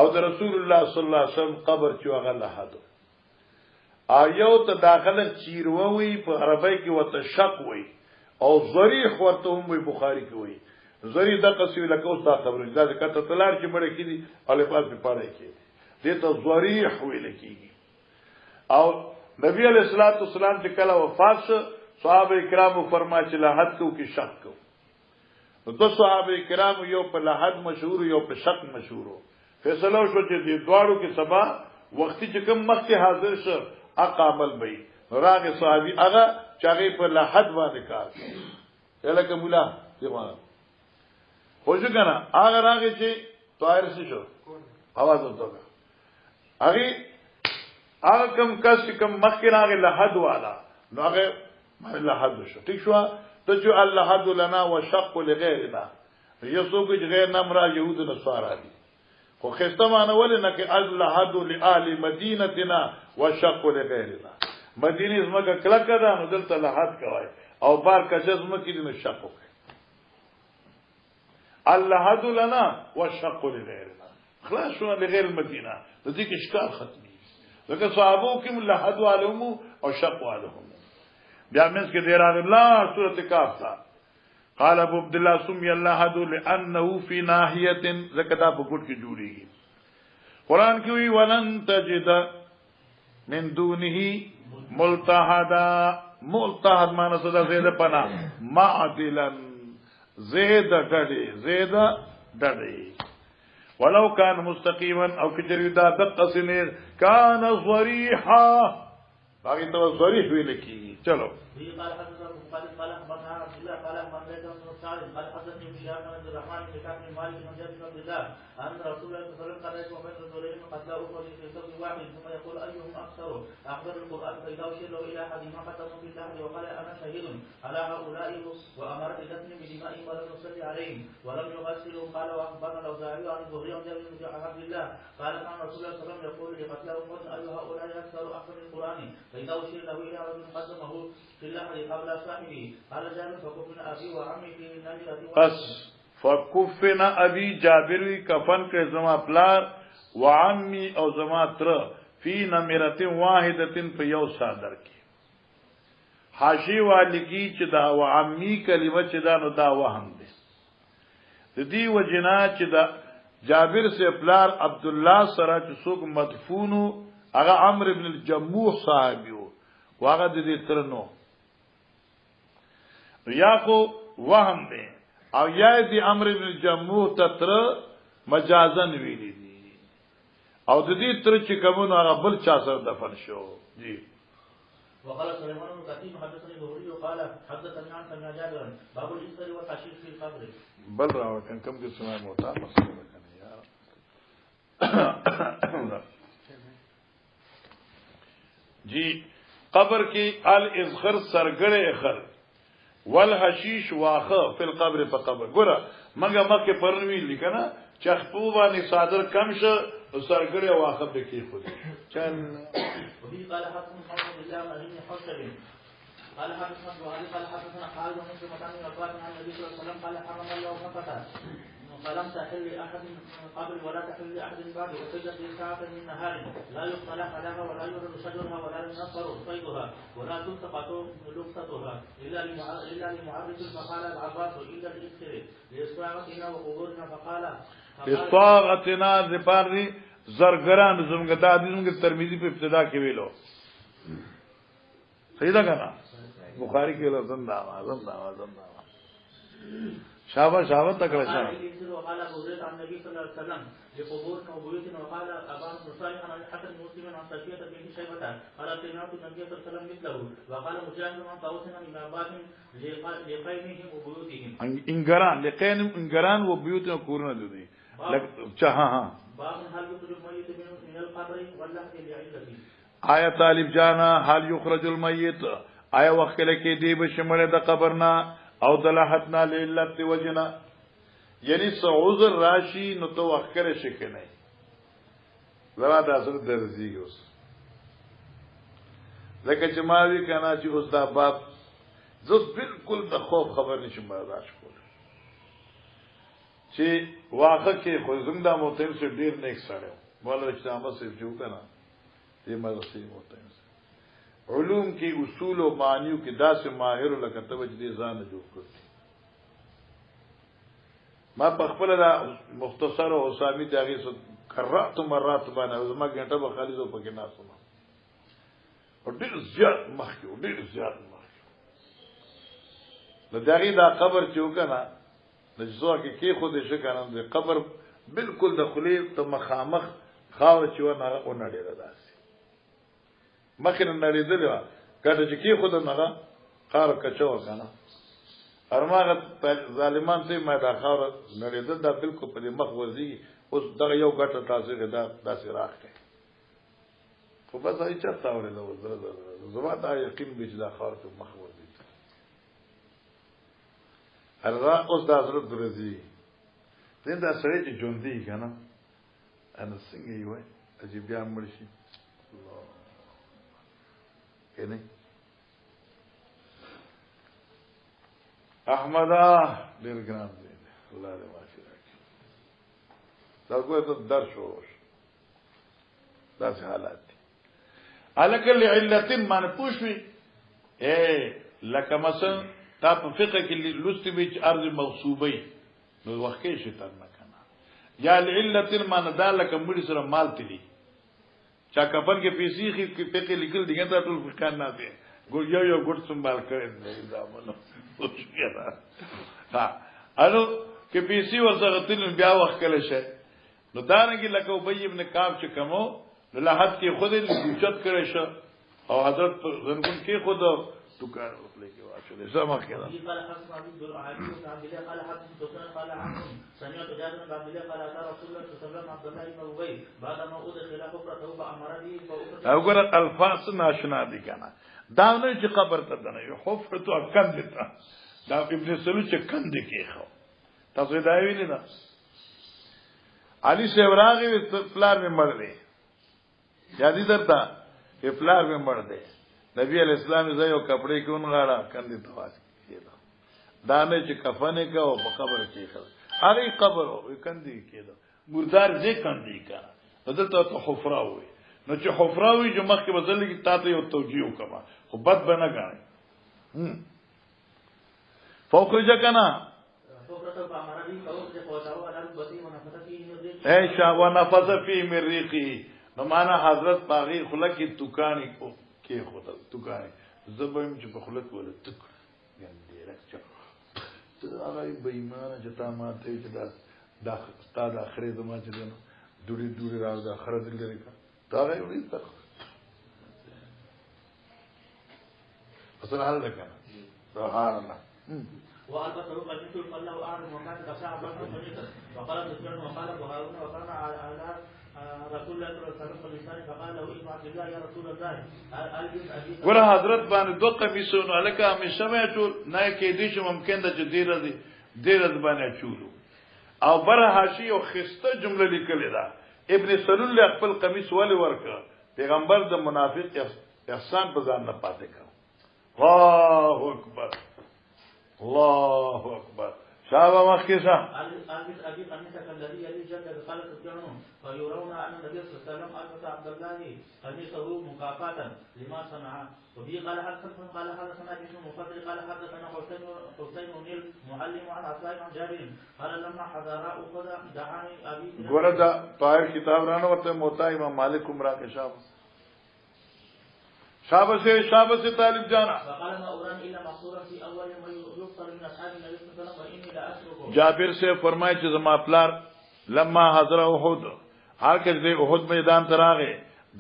او د رسول الله صلی الله علیه وسلم قبر چې هغه لحد یو ته داخله چیروي په عربی کې وته شق وي او ضریح ورته هم وي بخاری کې وي ضریح د قصوی لکه اوس تا خبره دا کته تلار چې مړ کړي الفاظ په پاره کې دې ته ضریح ویل کېږي او نبی علیہ الصلوۃ والسلام چې کله وفات شو صحابه کرام فرمایي چې لحد کو کې شک کو دو صحابه کرام یو په لحد مشهور یو په شک مشهور فیصله شو چې دې دواړو کې سبا وختي چې کوم مخکې حاضر شو اقامل بی راغ صحابی هغه چاغه په لحد باندې کار الکه مولا دیوانه خوشو کنه هغه راغ چې طاهر شو आवाज وته هغه کم کس کم مخکې راغ لحد والا نو هغه لحد شو ٹھیک شو ته جو اللحد لنا وشق لغیرنا یسوق غیر نمرا یهود نصارا دي خو خسته معنی ولنه کې اللحد لآل مدینتنا وشق لغیرنا مدینه زمکه کلکه ده نو دلته لحد کوي او بار کچز مکه دي نو شق کوي اللحد لنا والشق لغیرنا خلاص شو لغیر المدینه د دې اشکال ختمي لکه صحابو کې لحد والهم او شق والهم بیا مس کې دیر الله سورۃ کاف تا قال ابو عبد الله سمي اللحد لانه في ناحيه زکدا په ګډ کې جوړيږي قران کې وی ولن تجد من دونه ملتحدا ملتحد معنی صدا زید پنا معدلا زید ډډې ولو كان مستقيما او كجريدا دقه سنير كان صريحا باقي تو صريح ویل کی چلو قال حدثنا قال اخبرنا عبد الله قال اخبرنا سعد قال حدثني بشار بن عبد الرحمن بن كعب بن مالك بن جابر بن عبد الله ان رسول الله صلى الله عليه وسلم قال وبين رجلين قد لا في صف واحد ثم يقول ايهم اكثر اخبر القران فاذا اشير له الى احد ما قدموا في الله وقال انا شهيد على هؤلاء وامر بدفن بدمائهم ولم يصلي عليهم ولم يغسلهم قال واخبرنا الاوزاعي عن الزهري عن جابر بن عبد الله قال كان رسول الله صلى الله عليه وسلم يقول لقتلهم اي هؤلاء اكثر احسن القران فاذا اشير له الى رجل قدمه في الله قبل صاحبه قال جابر فكفنا ابي وعمي في نجرة بس فكفنا ابي جابر کفن کې زما پلار وعمي او زما تر فی نمرة واحده په یو صادر کې حاشی والی کی چې دا وعمي کلمه چې دا نو دا وهم دي د دې وجنا چې دا جابر سے پلار عبد الله سره چې څوک مدفونو هغه عمرو ابن الجموح صحابیو واغه دې ترنو یا کو وهم دي او یا دې عمرو ابن الجموح تتر مجازن ویلي دي او د دې تر چې کومو هغه بل چا سره دفن شو جی وقال سليمان بن كثير حدثني الزهري وقال حدثني عن سمع جابر باب الإسر والحشيش في القبر بل راو كان كم کې سمع موتا مسله کنه یار جی قبر کې الازخر سرګړې اخر والحشيش واخه فی القبر په قبر ګوره منګه مکه پرنوی لیکنه چخپو باندې صادر کم شه سرګړې واخه به کې خو چن وفي قال حدثنا محمد بن الله بن حسن قال حدثنا وهذا قال حدثنا خالد بن مسلم عن عباد عن النبي صلى الله عليه وسلم قال حرم الله مكة فلم تحل لأحد من قبل ولا تحل لأحد بعد وسجد في ساعة من نهار لا يقتل حلاها ولا يرد شجرها ولا ينصر صيدها ولا تلتقط لقطتها إلا لمعرس فقال العباس إلا للإسر لإصباغتنا وقبورنا فقال إصباغتنا ذپارنی زرگران زمگا دا حدیثوں ترمذی په ابتدا کې ویلو صحیح ده کنه بخاری کې ویلو زنده شابه تکړه شه وقال ابو زيد عن النبي صلى الله عليه وسلم لقبور وبيوتنا وقال ابان صالح عن الحسن مسلم عن صفيه بنت شيبه قال سمعت النبي صلى الله عليه وسلم مثله وقال مجاهد عن طاووس عن ابان لقينهم وبيوتهم انګران لقينهم انګران وبيوتنا کورونه دي چا ها باب هل يخرج الميت من القبر واللحد لعلته آیا طالب جانا هل يخرج الميت آیا وخت لکه دی به شمړه د قبرنا او دلحتنا للت وجنا یعنی سعوذر راشی نو تو اخر شک نه زرا د اصل درځي اوس لکه چې ما وی کنه چې اوس دا باب زوس بالکل د خوف خبر نشم برداشت کول چې واقع کې خو زنده موتیم سے ډیر نیک سره مولا اجتماع سے جو کنه دې مدرسې موتیم علوم کی اصول و معنیو کی دا سے ماهر لکه توجه ځان جوړ کړ ما په خپل دا مختصر او حسامی دغه څه کرات مرات باندې زما ګټه به خالص په کې ناسوم او ډیر زیات مخکې د دغه دا قبر چې وکنه د ځوګه کې خو دې شکنه د قبر بالکل د خلیل ته مخامخ خاور چې ونه اونړي راځي مخینه نړیدل کله چې کې خود نه قار کچو کنه ارماغه ظالمان ته ما دا خاور نړیدل دا بالکل په مخ ورزي اوس دغه یو ګټه تاسو دا داسې راخته خو بس هیڅ چرته اورېدل زما دا یقین به چې دا خاور په مخ ورزي ارغا اوس دا سره درځي دا سړی چې ژوندۍ کنه ان څنګه یې وای چې بیا مرشي کنه احمد ډیر ګران دی الله دې معافي دا کوه ته درس وروش دا څه حالات دي الکل علتين ما نه پوښوي لکه مثلا تا په فقه کې لستی به ارض موصوبه نو وخت کې شتر نه کنه یا علتين ما نه دا لکه مړي سره مال تلی چا کفن کې پیسې کې فقه لیکل دي دا ټول فقه نه دي ګور یو ګور سنبال کړي دا مونږ ها انو کې پیسې ورسره تل بیا وخت کله شي نو دا رنګ لکه ابي ابن کعب چې کومو نو لحد کې خود لوچت کړی شو او حضرت زنګون کې خود دکان خپل کې واچول زما کړه قال حسن عبد العزيز بن عبد الله قال حسن دكان قال عمرو سمعت جابر بن عبد الله قال اتى رسول الله صلى الله عليه وسلم عبد الله بن ابي بعد ما ادخل حفرته فامر به او ګره الفاظ ناشنا دي کنه دا نه چې قبر ته نه یو حفرته اکم دي دا ابن سلول چې کم دي کې خو تاسو دا ویلی نه علي سیوراغي پلار می مړ دی یادی درتا کہ پلار میں مر دے نبی علیہ السلام زیو کپڑے کون غاڑا کندی تواس کیدا دانے چ کفنے کا او قبر کی خل اری قبر او کندی کیدا مردار دے کندی کا حضرت تو حفرہ ہوئے نو چ حفرہ ہوئی جو مخ کے بدل کی تا ته توجیہ کما خو بد بنا گانے فوق جکنا اے شا ونفث فی مریقی نو معنا حضرت باغی خلق کی دکانی کو کې خدل دکانی زبم چې په خلق ولا تک ګندې راځه ته هغه به ایمان چې تا ماته چې دا استاد اخري زما چې دنه دوری راځه اخر دل لري دا غي وړي تک اصل حل لك سبحان الله وألبسه فالمثل فله أعلم وكان كساع بطن فقال سفيان وقال وهارون وكان على رسول الله صلى الله عليه وسلم فقال له ابن عبد الله يا رسول الله ألبس أبي ګور حضرت باندې دوه قمیصونه الکه همیشه مې ټول نه کې دي چې ممکن ده چې ډیر باندې چولو او بر حاشیه او خسته جمله لیکلې ده ابن سلول خپل قمیص ولې ورکړ پیغمبر د منافق احسان په ځان نه پاتې کړ الله اکبر الله اکبر شابه مخکسا البس ابي قميصك الذي يلي جلد قال سفيان فيرون ان النبي صلى الله عليه وسلم البس عبد الله قميصه مكافاه لما صنع وبه قال حدثنا قال حدثنا ابن مفضل قال حدثنا حسين بن المعلم عن عطاء عن جابر قال لما حضر اخذ دعاني ابي ګوردا طاهر کتاب رانه ورته موتا امام مالک عمره کې شابه سے طالب جانا جابر سے فرمائے چې زما پلار لما حضر احد هر کله د احد میدان تراغه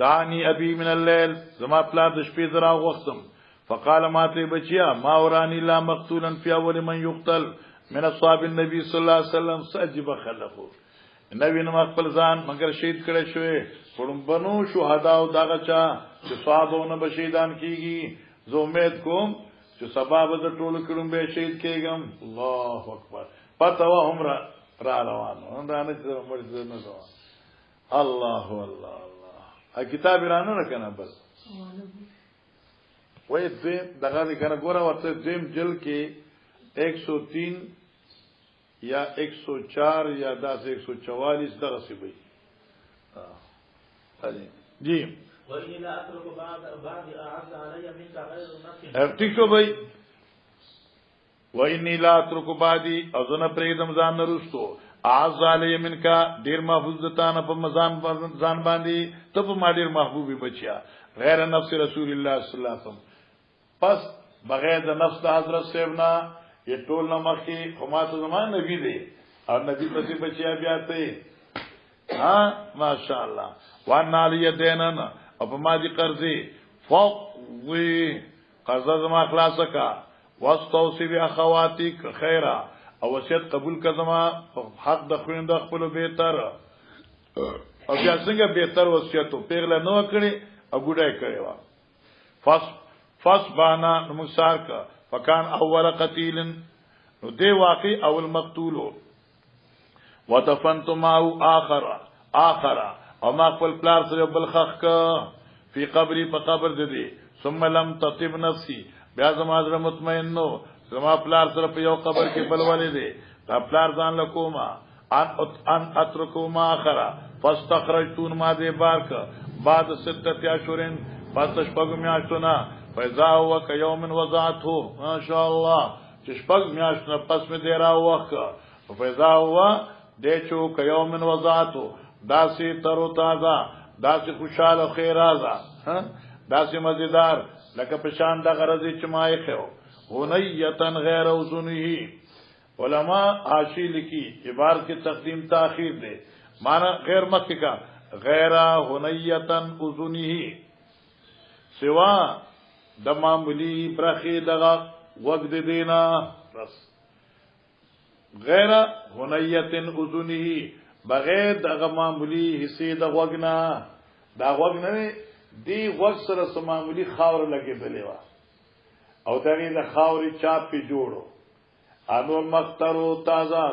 دانی ابي من الليل زما پلار د شپې درا وختم فقال ما ته بچیا ما ورانی لا مقتولا في اول من يقتل من اصحاب النبي صلى الله عليه وسلم سجب خلفه نبی نو خپل ځان مگر شهید کړي شوی پړم بنو شهدا او داغه چا چې صحابونه به شهیدان کیږي زه امید کوم چې سبب د ټول کړم به شهید کېږم الله اکبر پته و هم را روانو دا نه چې مرزه نه دا الله الله الله کتاب رانه نه کنه بس وای دې دغه کنه ګوره ورته دیم جل کې 103 یا 104 یا 144 دغه سی وي جی وإني لا أترك بعد أعز علي منك غير نفس ٹھیک شو بھائی وإني لا أترك بعدي اذن پریدم ځان نرستو اعز علی منك ډیر محفوظ دتان په مزان ځان باندې ته په ما ډیر محبوبي بچیا غیر نفس رسول الله صلی الله علیه وسلم پس بغیر د نفس د حضرت سیبنا یہ ټول نمخي خمات زمان نبی دی اور نبی پسې بچیا بیا ته ها ماشاء الله وان علی دینن او په ما دي قرضې فوق وی قرض زما خلاص کا واستوصي باخواتک خیرا او وصیت قبول کزما حق د خويند خپل بهتر او بیا څنګه بهتر وصیت پیغله نو کړی او ګډای کړی وا فاس بانا نمسار کا فکان اول قتیل نو دی واقع اول مقتولو ودفنت معه آخر او ما خپل پلار سره بل خخ کا فی قبری په قبر دې ثم لم تطب نفسي بیا زما زړه مطمئن نو زما پلار سره په یو قبر کې بل ولې دې دا پلار ځان لکوما ان اتركوا ما اخر فاستخرجتون ما دي بارك بعد 6 اشهر پس شپږ میاشتونه فاذا هو كيوم وضعته ما شاء الله شپږ میاشتونه پس می دی را وخت فاذا هو دیچو كيوم وضعته داسي ترو تازه داسي خوشاله خیرازه داسي مزیدار لکه پشان د غرضی چمای خو هنیتن غیر وزنه علماء حاشی لکی عبارت کی تقدیم تاخیر دے معنی غیر مخی کا غیر هنیتن وزنه سوا د معمولی برخی دغه وقت دینا بس غیر هنیتن وزنه بغیر دغه معمولی حصے د وغنا دا وغنه دی وقت سره سمامولی خاور لګې بلوا او دغه د خاوري چاپ په جوړو انور مخترو تازه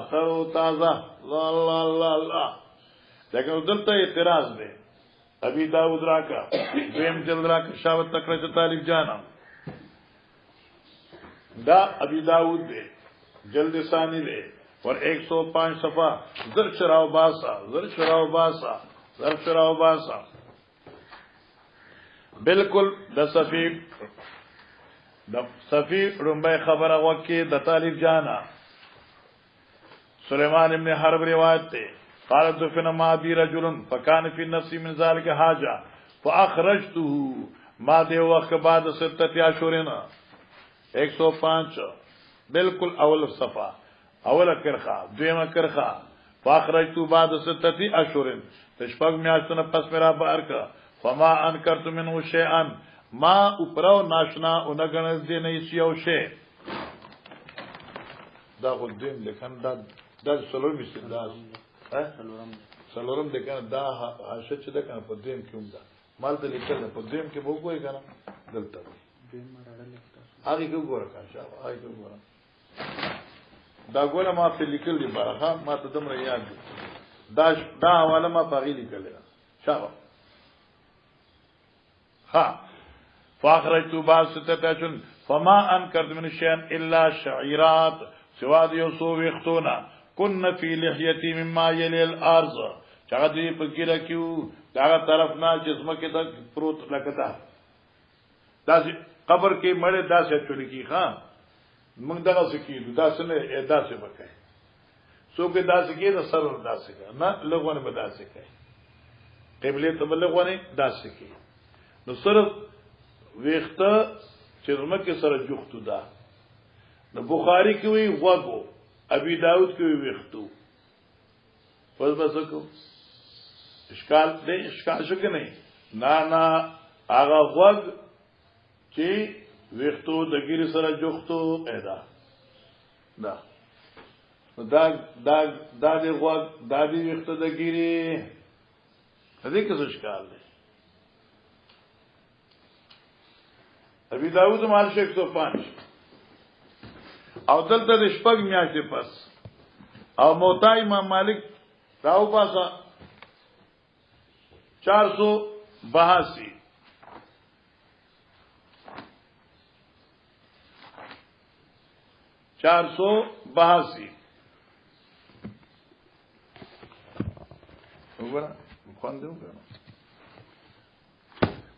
لا لا لا لا لیکن دلته اعتراض دی ابي داود راکا دیم جلد راکا شاوت تکړه طالب جانا دا ابي داود دی جلد ثانی دی اور 105 صفحہ زر شراو باسا بالکل د صفی رنبای خبره وکی د طالب جانا سلیمان ابن حرب روایت تے قالت دفن ما بی رجل فکان فی نفسی من ذالک حاجہ فاخرجته ما دے وقت بعد 6 اشهر 105 بالکل اول صفحہ اول کرخا دویم کرخا فاخرجته بعد 6 اشهر تشپگ میاشتن پس میرا بارکا فما انکرت منه شیئا ما اوپراو ناشنا اونګنز دی نه یو شی دا قدیم لیکن دا سلورم استداس سلورم د کنه دا هاشه چې د کنه په دیم کې هم دا مال ته لیکل په دیم کې وو کوی کنه دلته هغه ګوره کاشه هغه ګوره دا ګوره ما په لیکل دی بارخه ما ته دمر یاد دا حواله ما په لیکل شابه ها فاخرجت بعد 6 اشهر فما انكرت من شيء الا شعيرات سواد يوسف يختونا كن في لحيتي مما يلي الارض چغدي پکیره کیو دا طرف نه جسمه کې تک پروت لکتا داسې قبر کې مړې داسې چول کی ها موږ دغه سکیدو داسې نه داسې وکای سو کې داسې کې د سر داسې نه لغونه به داسې کوي قبله ته بلغونه داسې کې نو صرف ویخته چې زمکه سره جوختو ده د بخاری کې وی وغو ابي داود کې وی ویختو پس بس کو اشکال شو کې نه هغه وغ چې ویختو د ګيري سره جوختو ادا دا دی وغ دا دی ویخته د ګيري دې کې څه اشکال دی ابي داود مال 105 او دلته د شپږ میاشتې پس او موتا امام مالک راو پاسا 482 وګوره خوندو کنه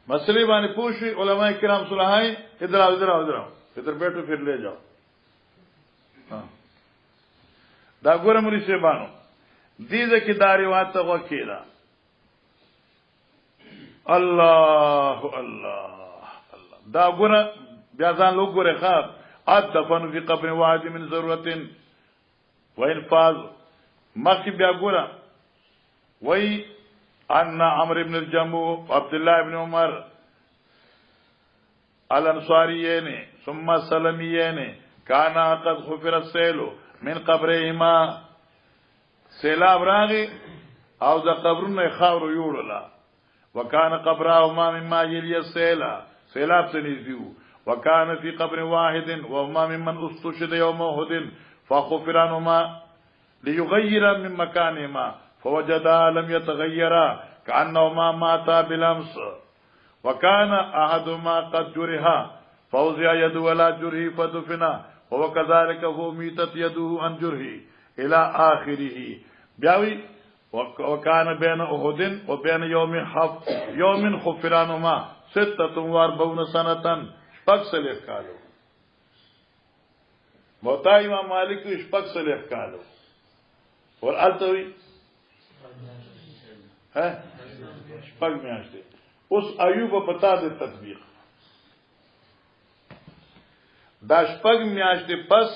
مسئلے باندې پوښي علماء کرام صلاحای ادھر بیٹھو پھر لے جاؤ دا ګوره مولوی صاحبانو دې کې دا روایت وکیلا الله دا ګوره بیا ځان لو ګوره خاط ادفن فی قبر واحد من ضرورت وانفاذ مخی بیا ګوره وای ان عمرو بن الجمو عبد الله بن عمر الانصاريين ثم سلميين كان قد غفر السيل من قبرهما سیلاب راغی او د قبرونو خاور یوړلا وکانه قبرهما مما يلي السيل سیلاب تنزيو وكان في قبر واحد وهما ممن استشهد يوم احد فغفر عنهما ليغير من مكانهما فوجدا لم يتغيرا كأنهما ماتا بالامس وكان احدهما قد جرح فوزع يده ولا جرح فدفن وهو كذلك هو ميتت يده عن جرح الى اخره بیاوی وکان بین احد و بین یوم خفرانهما 46 سنتن شپږ سلیف کالو موتا امام مالک شپږ سلیف کالو اور التوی شپږ میاشتې اوس ایوب پتا د تطبیق دا شپږ میاشتې پس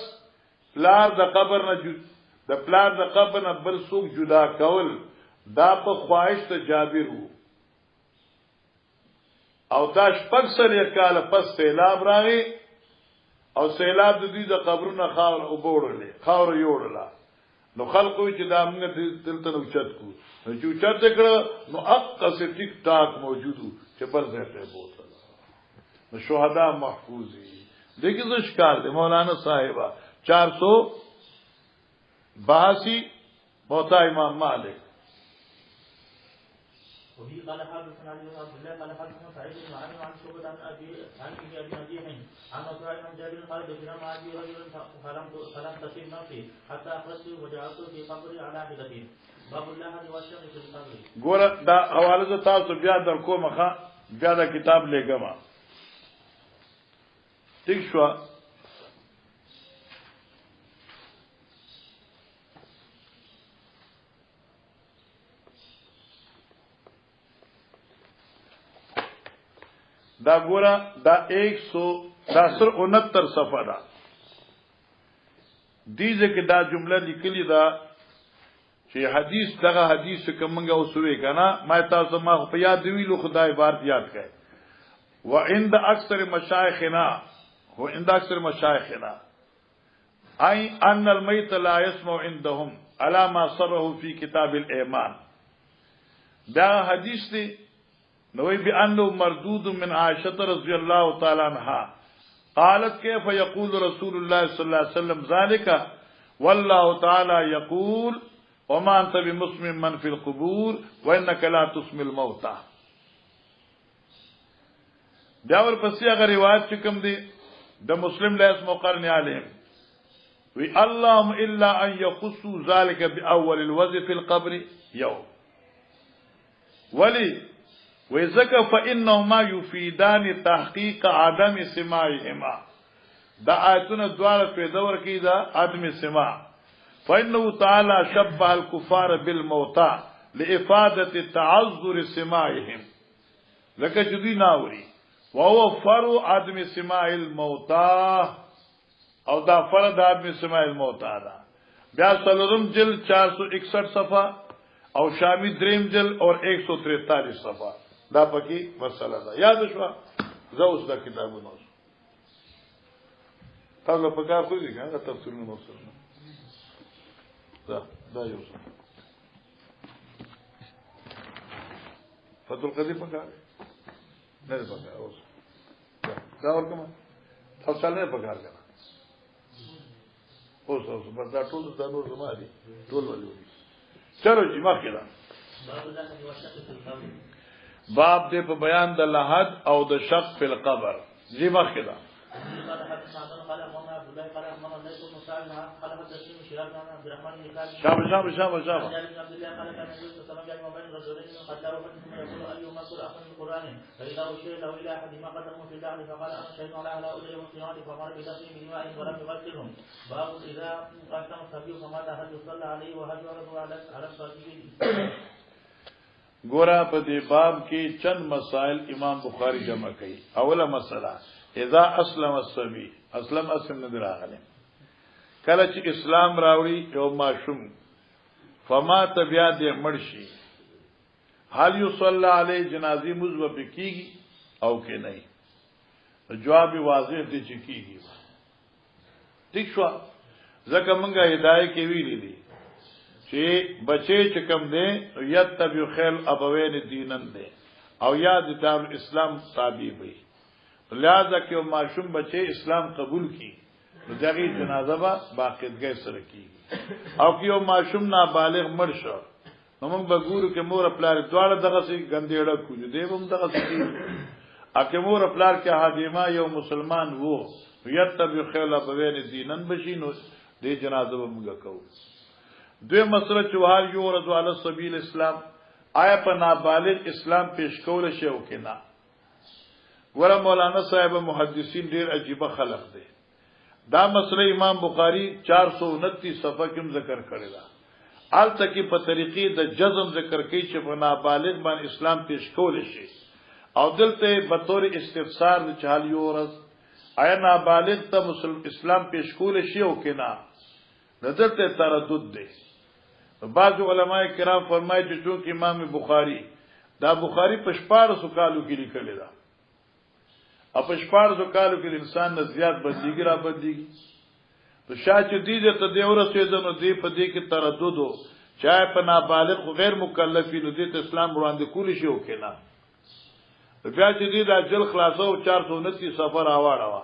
پلار د قبر نه د پلار د قبر نه بل څوک جدا کول دا په خواهش ته جابر وو او دا شپږ سره کال پس سیلاب راغی او سیلاب د دې د قبرونو خاور او بوړلې خاور یوړلا نو خلقو چې دا موږ دلته نو چت کو چې چت کړه نو اقص ټیک ټاک موجودو چې بل ځای ته بوتل نو شهدا محفوظي دغه څه ښکار دی مولانا صاحبہ 482 موتا امام مالک وفي قال حدثنا علي بن عبد الله قال حدثنا سعيد بن عامر عن شعبة عن ابي نجيح عن مسروق بن جابر قال دفن مع ابي رجل فلم تصب نفسي حتى اخرجته وجعلته في قبري على حدته باب الله والشق في القبر ګوره دا حواله تاسو بیا در کومه بیا دا کتاب لګما ٹھیک شو دا ګورا دا 169 صفحه دا دیزه کې دا جمله لیکلی دا چې حدیث دغه حدیث کومنګه اوسوي کنه ما تاسو ما په یاد ویلو خدای عبارت یاد کړئ وعند اکثر مشایخنا هو عند اکثر مشایخنا اي ان الميت لا يسمع عندهم على ما صره في كتاب الايمان دا حدیث دی نوی بأنه مردود من عائشة رضي الله تعالى عنها قالت كيف يقول رسول الله صلى الله عليه وسلم ذلك والله تعالى يقول وما أنت بمسمع من في القبور وإنك لا تسمع الموتى داور پسی اگر روایت چکم دی دا مسلم لیس مقرن علیہم وی اللهم الا ان يخصوا ذلك بأول الوضع في القبر يوم ولی وذکر فانهما يفيدان تحقيق عدم سماعهما دا آیتونه دواړه په دور کې دا عدم سماع فانه تعالى شبه الكفار بالموتى لافاده تعذر سماعهم لکه جدي ناوري وهو فرع عدم سماع الموتى او دا فرع عدم سماع الموتى دا بیا سلورم جلد 461 صفحه او شامی دریم جلد اور 143 صفحه دا پکې مسله ده یاد شو زه اوس دا کتابونه اوس تاسو په کار خو دي کنه تفسیرونه نو سره دا یو څه فتح القدیر په کار نه په کار اوس دا ورکوم تاسو نه په کار کنه اوس بس دا ټول دا نور زما دي ټول ولې چلو جی مخکې ده باب دې په بیان د لحد او د شق فی القبر جی مخکې ده شابه ګورا په دې باب کې چند مسائل امام بخاری جمع کړي اوله مسله اذا اسلم الصبي اسلم نه راغله کله چې اسلام راوړي یو ماشوم فما تبیا دې مرشي حال یصلی علی جنازي مزو بکیږي او کې نه جواب واضح دي چې کیږي ٹھیک شو ځکه مونږه هدايه کې ویلي دي چې بچي چې کم دي یتبع خیل ابوین دینن دي او یاد دار اسلام تابع وي لہذا کې ماشوم بچي اسلام قبول کی نو دغه جنازه با باقیدګۍ سره کیږي او کې ماشوم نابالغ مړ شو نو موږ به ګورو کې مور خپل دواړه دغه سي ګندېړه کوجو دی هم دغه سي اکه مور خپل کې حادیما یو مسلمان وو یتبع خیل ابوین دینن بشي نو دې جنازه به موږ کوو دوی مسله چې وحال یورز علی سبیل اسلام آیا په نابالغ اسلام پیش کول شي او کنا ور مولانا صاحب محدثین ډیر عجیب خلق دي دا مسله امام بخاری 429 صفحه کې ذکر کړی دا آل تکي په طریقې د جزم ذکر کوي چې په نابالغ باندې اسلام پیش کول شي او دلته به طور استفسار د چال یورز آیا نابالغ ته اسلام پیش کول شي او کنا دلته تردد دی بعض علماء کرام فرمایي چې چونکه امام بخاری دا بخاری په 1400 کالو کې لیکل دا په 1400 کالو کې انسان نه زیات بدلیږي را بدلیږي تو شاه چې دې ته دی ورسېد نو دې په دې کې تردد وو چې په نابالغ غیر مکلفین دې ته اسلام وړاندې کولی شي او کنا بیا چې دې د اجل خلاصو 429 سفر اواړه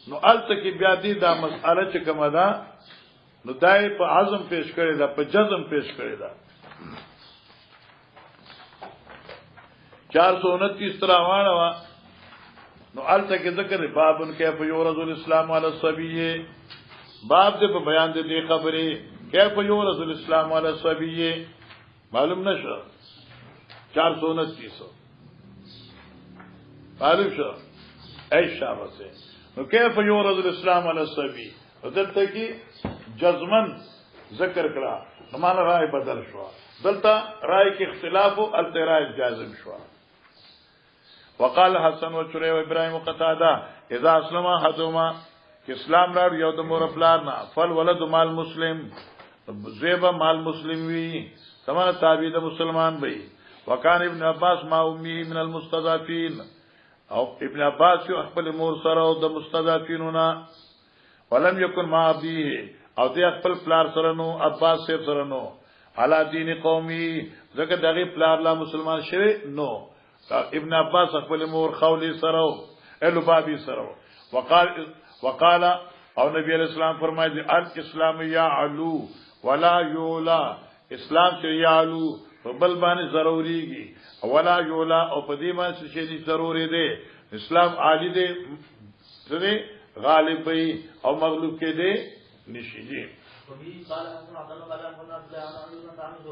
نو الته کې بیا دې دا مسأله چې کومه ده نو دای په عزم پیش کړی دا په جزم پیش کړی دا 429 تراوانه وا نو الته کې ذکر بابن کیف یورز الاسلام علی الصبیه باب دې په بیان دې خبره کیف یورز الاسلام علی الصبیه معلوم نشو 429 معلوم شو ای شابه نو کیف یورز الاسلام علی الصبیه دلته کې جزمن ذکر کړه نو معنا رائے بدل شو دلته رائے کې اختلاف او التراء جازم شو وقال حسن و چری و ابراهيم قتاده اذا اسلم حدما اسلام را یو د مور پلار نه فل ولد مال مسلم زیبا مال مسلم وی سمانه تابع د مسلمان وی وکان ابن عباس ما امي من المستضعفين او ابن عباس یو خپل مور سره او د مستضعفینونه ولم يكن ما ابيه او دې خپل پلار سره نو عباس سره نو علا دین قومي زکه دغه پلار لا مسلمان شوی نو ابن عباس خپل مور خولی سره او بابي سره وقال او نبی علیہ السلام فرمایي الاسلام يعلو ولا يولا اسلام چې يعلو په بل باندې ضروريږي ولا يولا او په دې باندې چې ضروري دي اسلام عالی دي څه غالب وي او مغلوب کې دي نشي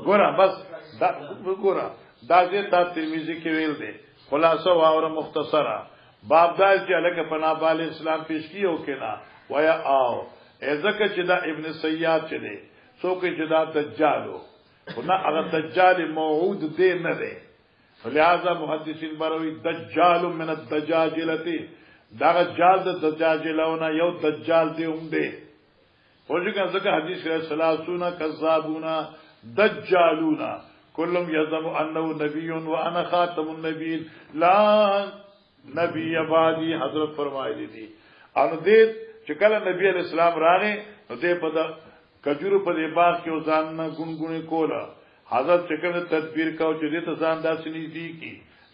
ګورا بس دا ګورا دا دې تا ترمذی کې ویل دي خلاصو او مختصره باب دا چې الکه پنا بال اسلام پیش کیو کنا ویا او ازکه چې دا ابن سیاد چې دی څوک چې دا دجالو نه هغه دجال موعود دی نه دی لہذا محدثین بروي دجال من الدجاجلتی دا جال د دجاجلونه یو دجال دی دی وجه ځکه حدیث کې ثلاثون کذابون دجالون كلهم يزعم انه نبي وانا خاتم النبيين لا نبي بعدي حضرت فرمایلی دي ان دې چې کله نبی علیہ السلام راغی نو دې په کجورو په دې باغ کې ځان نه ګونګونی کوله حضرت څنګه تدبیر کاو چې دې ته ځان داسې نږدې کی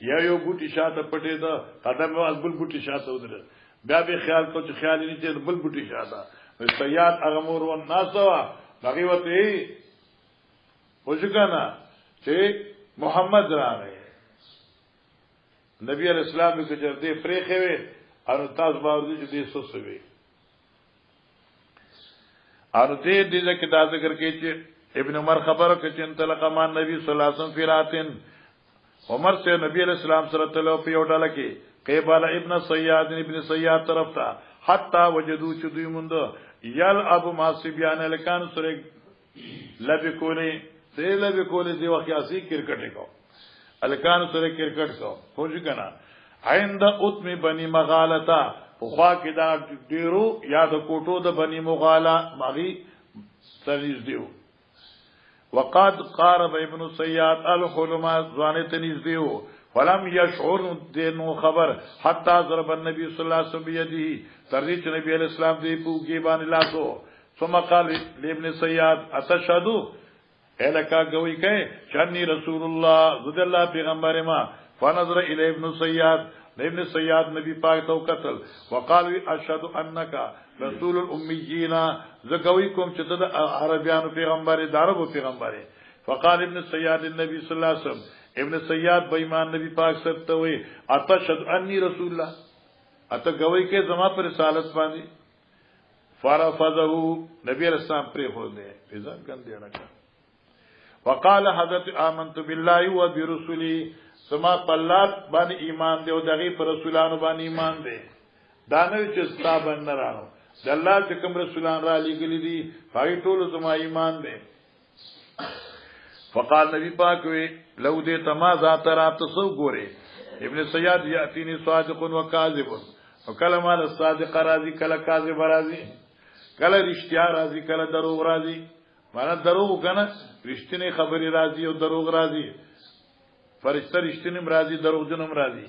یو بوټي شاته پټې ده قدم او بل بوټي شاته ودره بیا به خیال کو چې خیال نه چې بل بوټي شاته سیاد اغمور و ناسوا بغیوتی وشکانا چې محمد راغی نبی علیہ السلام کو چرته پریخه وي او تاسو باندې چې دې سوسوي او دې کې دا ذکر کې چې ابن عمر خبره کې چې انطلق مان نبی صلی الله علیه وسلم فیراتن عمر سے نبی علیہ السلام سره تلو په یو ډله کې قیبال ابن سیاد ابن سیاد طرف ته حتا وجدو چې دوی مونږ یل ابو ماسبیان الکان سره لبی کولی ته لبی کولی دی وخیاسی کرکټ کو الکان سره کرکټ کو خوش کنا عند اتم بنی مغالتا خوا کې دا ډیرو یاد کوټو د بنی مغالا ماغي تنیز دیو وقد قارب ابن سیاد الحلم ځوانه تنیز دیو فلم يشعر دینو خبر حتى ضرب النبي صلى الله عليه وسلم بيده ترجیح نبی علیہ السلام دی پوګي باندې لاسو ثم قال لابن سیاد اتشهد الکا گوی کئ شانی رسول الله صلی الله پیغمبر ما فنظر الى ابن سیاد ابن سیاد نبی پاک تو قتل وقال اشهد انك رسول الامیین زګوی کوم چې د عربیانو پیغمبر دارو پیغمبر فقال ابن سیاد النبي صلی الله علیه وسلم ابن سیاد بېمان نبی پاک سره وی اتشهد انی رسول الله اته گوی کې زما پر رسالت باندې فرفضه نبی رسول پر خو دې پیزان کندې نه فقال حضرت آمنت بالله و برسولی سما پلات باندې ایمان دی او دغه پر رسولانو باندې ایمان دی دا نه چې ستا باندې راو د الله چې کوم رسولان را لېږلي دي هغه ټول زما ایمان دی فقال نبی پاک وی لو دې تما ذات را تاسو ګوره ابن سیاد یاتینی صادق و کاذب او کله مال صادق راضی کله کاذب راضی کله رښتیا راضی کله دروغ راضی معنا دروغ کنه رښتینی خبري راضی او دروغ راضی فرشتہ رښتینی راضی دروغ جنم راضی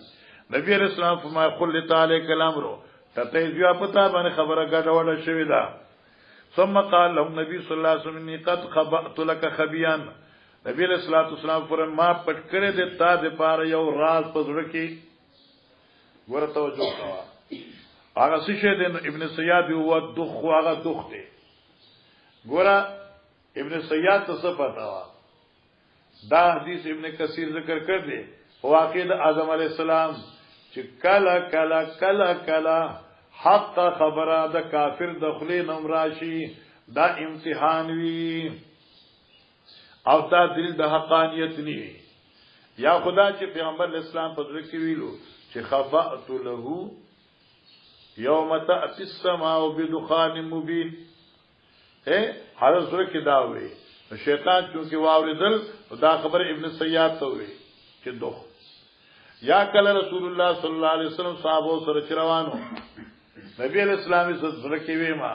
نبی رسول الله فرمای قل تعالی کلام رو ته بیا پتا باندې خبره ګډه وډه شوې ده ثم قال له نبی صلی الله علیه وسلم قد خبأت لك خبيان نبی علیہ الصلوۃ والسلام فرمای ما پټ کړې د تا د پاره یو راز پزړه کې ورته توجه کوا هغه څه د ابن سیاد هو دخ هغه دخ دی ګوره ابن سیاد څه پتا وا دا حدیث ابن کثیر ذکر کړ دی واقع د اعظم علی السلام چې کلا کلا کلا کلا حق خبره د کافر دخلي نمراشي دا امتحان وی او دا دل د حقانیت نی یا خدا چې پیغمبر اسلام په ذکر کې ویلو چې خبأت له یوم تأتی السماء بدخان مبین هر سره کې دا وی شیطان چونکه واوریدل دا خبر ابن سیاد ته وی چې دوه یا کله رسول الله صلی الله علیه وسلم صحابه سره روانو نبی علیہ السلام سره کې وی ما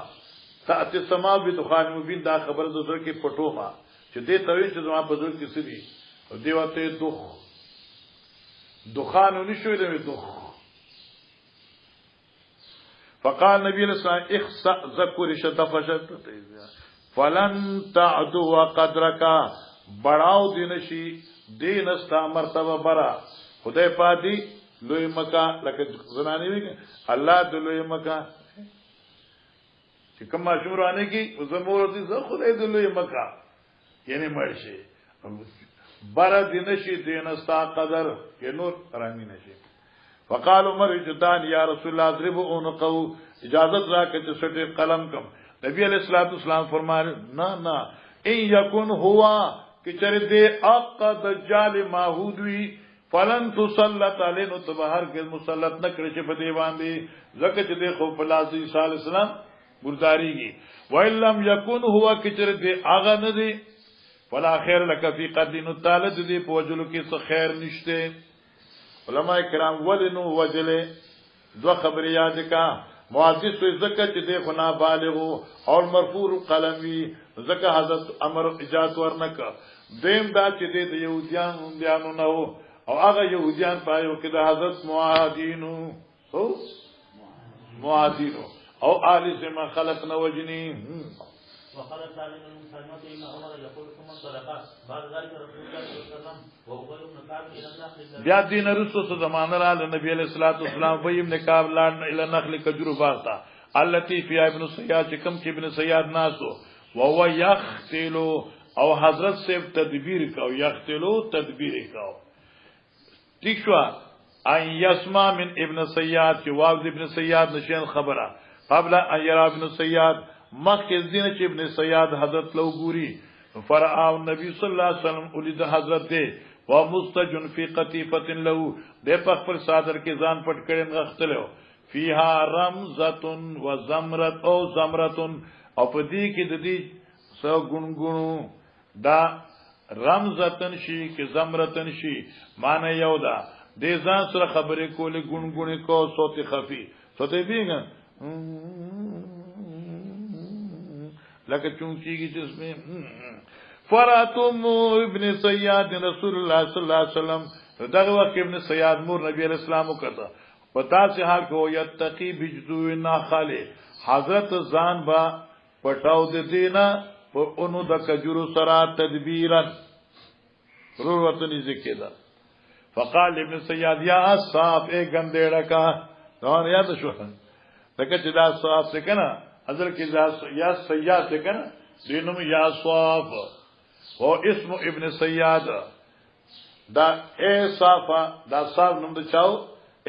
تأتی السماء بدخان مبین دا خبر د سره کې پټو ما چې دې توی چې زما په ځل کې سړي او دی وته دخان ونشوي له دخ فقال نبی علیہ السلام اخسأ ذکر شتفشت فلن تعدو قدرک بڑاو دینشی دین استا مرتبه برا خدای پاتی لوی مکا لکه زنانی وی الله د لوی مکا چې کوم مشورانه کی زمور دي زه خدای د لوی مکا یعنی مرشي برا دینشی دین استا قدر کې نور رامي نشي فقال عمر جدان یا رسول الله اضرب عنقه اجازت را کې چې قلم کم نبی علیہ الصلوۃ والسلام فرمائے نا ان یکن ہوا کہ چر دے عقد دجال ماحود وی فلن تسلط علینا تبہر کے مسلط نہ کرے په دی باندې زکه چې دے خو فلاذ عیسی علیہ السلام ګرداریږي وان لم یکن ہوا کہ چر دے اغه نه دی فلا خیر لك فی قدین تعالی دې پوجلو کې څه خیر نشته علماء کرام ولنو وجله دو خبر یاد کا محدث وی زکه چې دی خنا بالغ او مرفوع قلمي زکه حضرت امر اجازه ورنک دیم دا چې دی د یهودیانو نه او هغه یهودیان پایو کې د حضرت معاذینو او آل زما خلقنا وجنی وقال تعالى من المسلمات إن عمر يقول ثم صدقا بعد ذلك رسول الله صلى الله عليه وسلم وأبي بن كعب إلى النخل بیا دین رسول زمانه را نبی علیہ الصلوۃ والسلام وی ابن کعب لاړ الى النخل کجرو باغتا التي في ابن سیاد چې کوم کې ابن سیاد ناسو وهو يختل او حضرت سے تدبیر کو یختلو تدبیر کو ٹھیک شو ان يسمع من ابن سیاد چې واو ابن سیاد نشین خبره قبل ان يرى ابن سیاد مخکې دینه چې ابن سیاد حضرت لو ګوري فرعون نبی صلی الله علیه وسلم ولید حضرت دې و مستجن فی قطیفه له د په خپل صادر کې ځان پټ کړي غختلو فیها رمزه و زمرت او زمرت او په دې کې د دې سو ګونګونو دا رمزتن شي کې زمرتن شي معنی یو دا دې ځان سره خبرې کولې ګونګونې کو صوت خفي صوت بیګ لکه چونکی کی جس میں فراتم ابن سیاد رسول الله صلی الله علیه وسلم دغه وخت ابن سیاد مور نبی علیہ السلام وکړه پتا سے حال کو یتقی بجذو ناخل حضرت ځان با پټاو د دینا په اونو د کجورو سرا تدبیرا ضرورت نه ذکر فقال ابن سیاد یا صاف اے گندېړه کا دا یاد شو لکه چې دا صاف څه کنه اصل کې یا سیاد څه کنه دینم یا صاف او اسم ابن سیاد دا اے صافا دا صاف نوم د چاو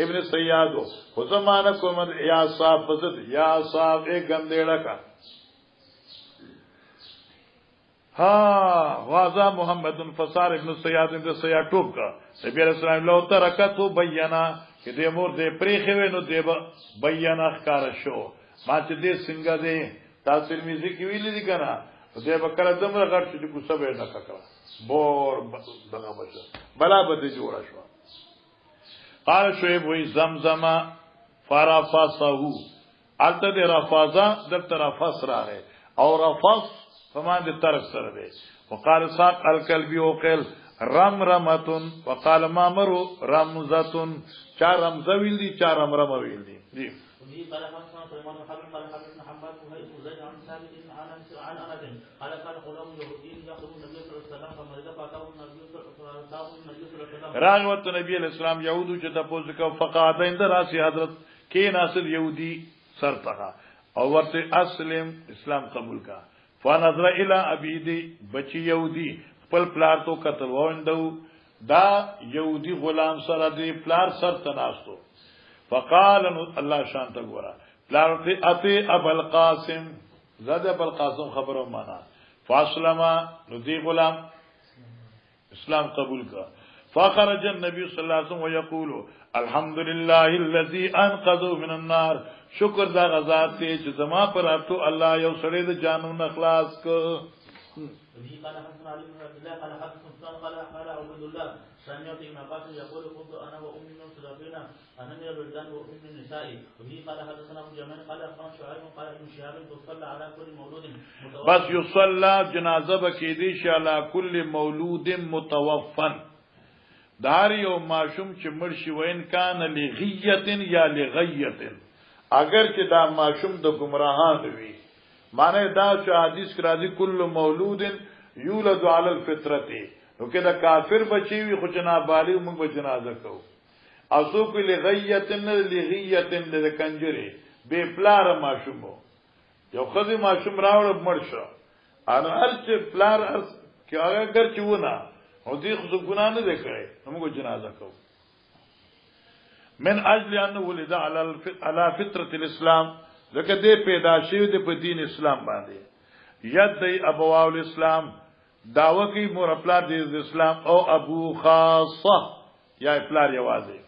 ابن سیادو خو زمانہ کوم یا صاف فزد یا صاف اے گندېړه کا ها غازا محمد فصار ابن سیاد ابن سیاد ټوب کا نبی علیہ السلام لو ترکتو بینا چې دې مور دې پریخوي نو دې بینا ښکار شو ما چې دې څنګه دې تاسو میږي کې ویلې دي کنه دې بکره دمر غټ چې کو سبه نه کړه بور دغه بچ بلا بده جوړه شو قال شعیب وی زمزم فرفصه الته دې رفضا د طرفس راغې او رفض فمان دې ترک سره دې وقال ساق الكلبي وقال رمرمتن وقال مامر رمزتن چار رمزه ویل دي چار رمرم ویل دي جی وبه قال حدثنا سليمان بن حرب قال حدثنا حماد بن زيد عن ثابت عن انس قال كان غلام يهودي يخرج النبي صلى الله عليه وسلم فمرض فاتاه النبي صلى الله عليه وسلم راغوت نبی علیہ السلام یهودو چې تاسو کو فقاد اند راسی حضرت کې ناصر یهودی سر تها او ورته اسلم اسلام قبول کا فنظر الى عبیدی بچی یهودی خپل پلار تو قتل ووندو دا یهودی غلام سره دی پلار سر تناستو فقال الله شانت غورا پلار ته اتی ابو القاسم زاد ابو القاسم خبرو معنا فاسلم نو دی غلام اسلام قبول کا فخرج النبي صلى الله عليه وسلم ويقول الحمد لله الذي انقذه من النار شکر دا غزاد ته چې زما پر اتو الله یو سړی د جانم اخلاص کو وبه قال حدثنا علي بن عبد الله قال حدثنا سفيان قال اخبرنا عبد الله سمعت ابن عباس يقول كنت انا وامي صدقنا انا من الولدان وام النساء وبه قال حدثنا ابو جمال قال اخبرنا شعيب قال ابن شهاب تصلى على كل مولود بس يصلى جنازه بکیدی ش علی کل مولود متوفن دار یو ماشوم چې مرشي وین کان لغیه یا لغیه اگر چې دا ماشوم د گمراهان وي معنی دا چې حدیث کرا دي کل مولود یولد علی الفطرت نو کې دا کافر بچي وي خو جنا بالغ موږ به جنازه کوو اسو په لغیه د کنجری به پلار ماشوم یو خزي ماشوم راوړ مرشه ان هر چې پلار کې هغه ګر چونه او دې خو ګنا نه وکړي موږ جنازه کوو من اجل انه ولد على فطره الاسلام ځکه دې پیدا شوی د په دین اسلام باندې ید دی ابوا الاسلام داوا کوي مور خپل د اسلام او ابو خاصه یا خپل یوازې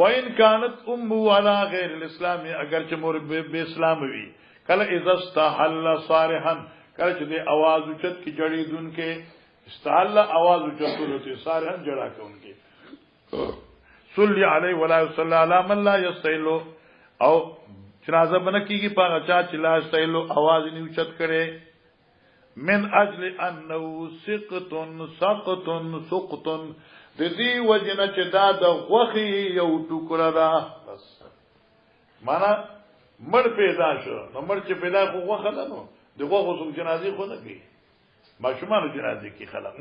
وان كانت امه على غیر الاسلام اگر چې مور به اسلام وي کله اذا استحل صارحا کله چې د आवाज اوچت کی جړې دن کې استحل आवाज اوچتو ته صارحا جړه کوونکې صلی علیه ولا صلی علی من لا یستحل او جنازه بنکیږي په چا چې لا یستحل आवाज نه اوچت کړي من اجل انه سقط د دې وجنه چې دا د غوخي یو ټوکړه ده بس معنا مړ پیدا شو نو مړ چې پیدا خو غوخه ده نو د غوخو څنګه جنازه خو نه کوي ماشومان جنازه کې خلک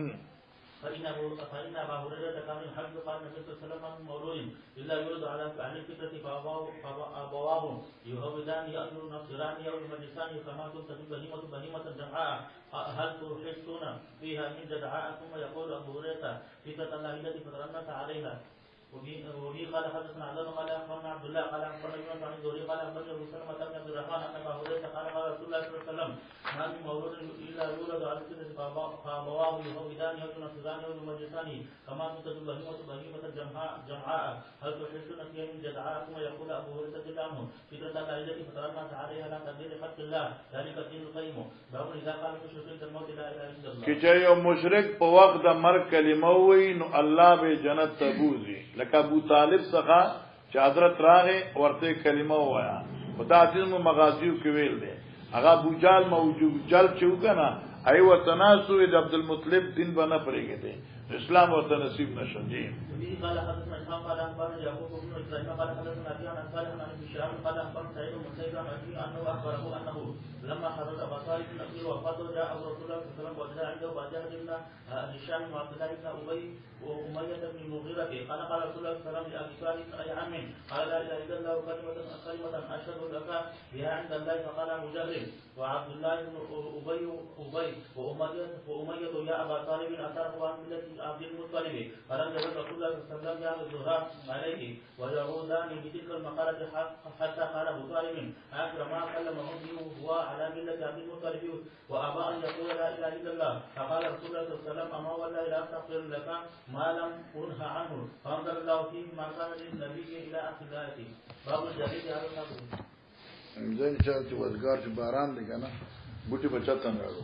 فإن أبا هريرة كان يحب قال النبي صلى الله عليه وسلم مولود إلا يولد على الفطرة فأبواه يهودان يأكل نصران أو يمجسان كما تنتج بهيمة جمعاء هل تحسون فيها من جدعاء ثم يقول أبو هريرة فطرة الله التي فطرناك عليها وبه قال حدثنا عبد الله قال اخبرنا عبد الله قال اخبرنا يونس عن الزهري قال اخبرنا ابو سلمة بن عبد الرحمن ان ابا هريره قال قال رسول الله صلى الله عليه وسلم ما من مولود الا يولد على الفطرة فابواه يهودان او ينصران او يمجسان كما تنتج بهيمة جمعاء هل تحسون فيها من جدعاء ثم يقول ابو هريرة رضي الله عنه فطرة الله التي فطرناك عليها لا تبديل خلق الله ذلك الدين القيم باب اذا قال مشرك الموت لا اله الا الله چې یو مشرک په وخت د مرګ کلمه وایي نو الله به جنت ته بوزي لکه ابو طالب څخه چې حضرت راغې ورته کلمه وایا خدا دې مو مغازیو کې ویل دي هغه ابو جال موجود جل چې وکنه ایو تناسو د عبد المطلب دین باندې پرېږي دي اسلام ورته نصیب نشو دي قال حدثنا اسحاق قال اخبرنا يعقوب بن ابراهيم قال حدثنا ابي عن صالح عن ابي شهاب قال اخبرنا سعيد بن مسيب عن ابي انه اخبره انه لما حضر ابا طالب بن ابي وفاة جاء رسول الله صلى الله عليه وسلم وجاء عنده وجاء ابن هشام وعبد الله بن ابي واميه بن المغيرة لك قال قال رسول الله صلى الله عليه وسلم لأبي طالب أي عم قال لا إله إلا الله كلمة أشهد لك بها عند الله فقال أبو جهل وعبد الله بن أبي وأمية يا أبا طالب أترك عن ملة عبد المطلب فلم يزل رسول الله صلى الله عليه وسلم يعرض الزهراء عليه ويعودان بتلك المقالة حتى قال أبو طالب آخر ما كلمه به هو على ملة عبد المطلب وأبى أن يقول لا إله إلا الله فقال رسول الله صلى الله عليه وسلم أما والله لا أستغفر لك ما لم أنه عنه فأنزل الله فيه ما كان للنبي إلى آخر الآية باب الجليد على الحق زين شاء چې وزګار چې باران دی کنه بوټي بچتن راغو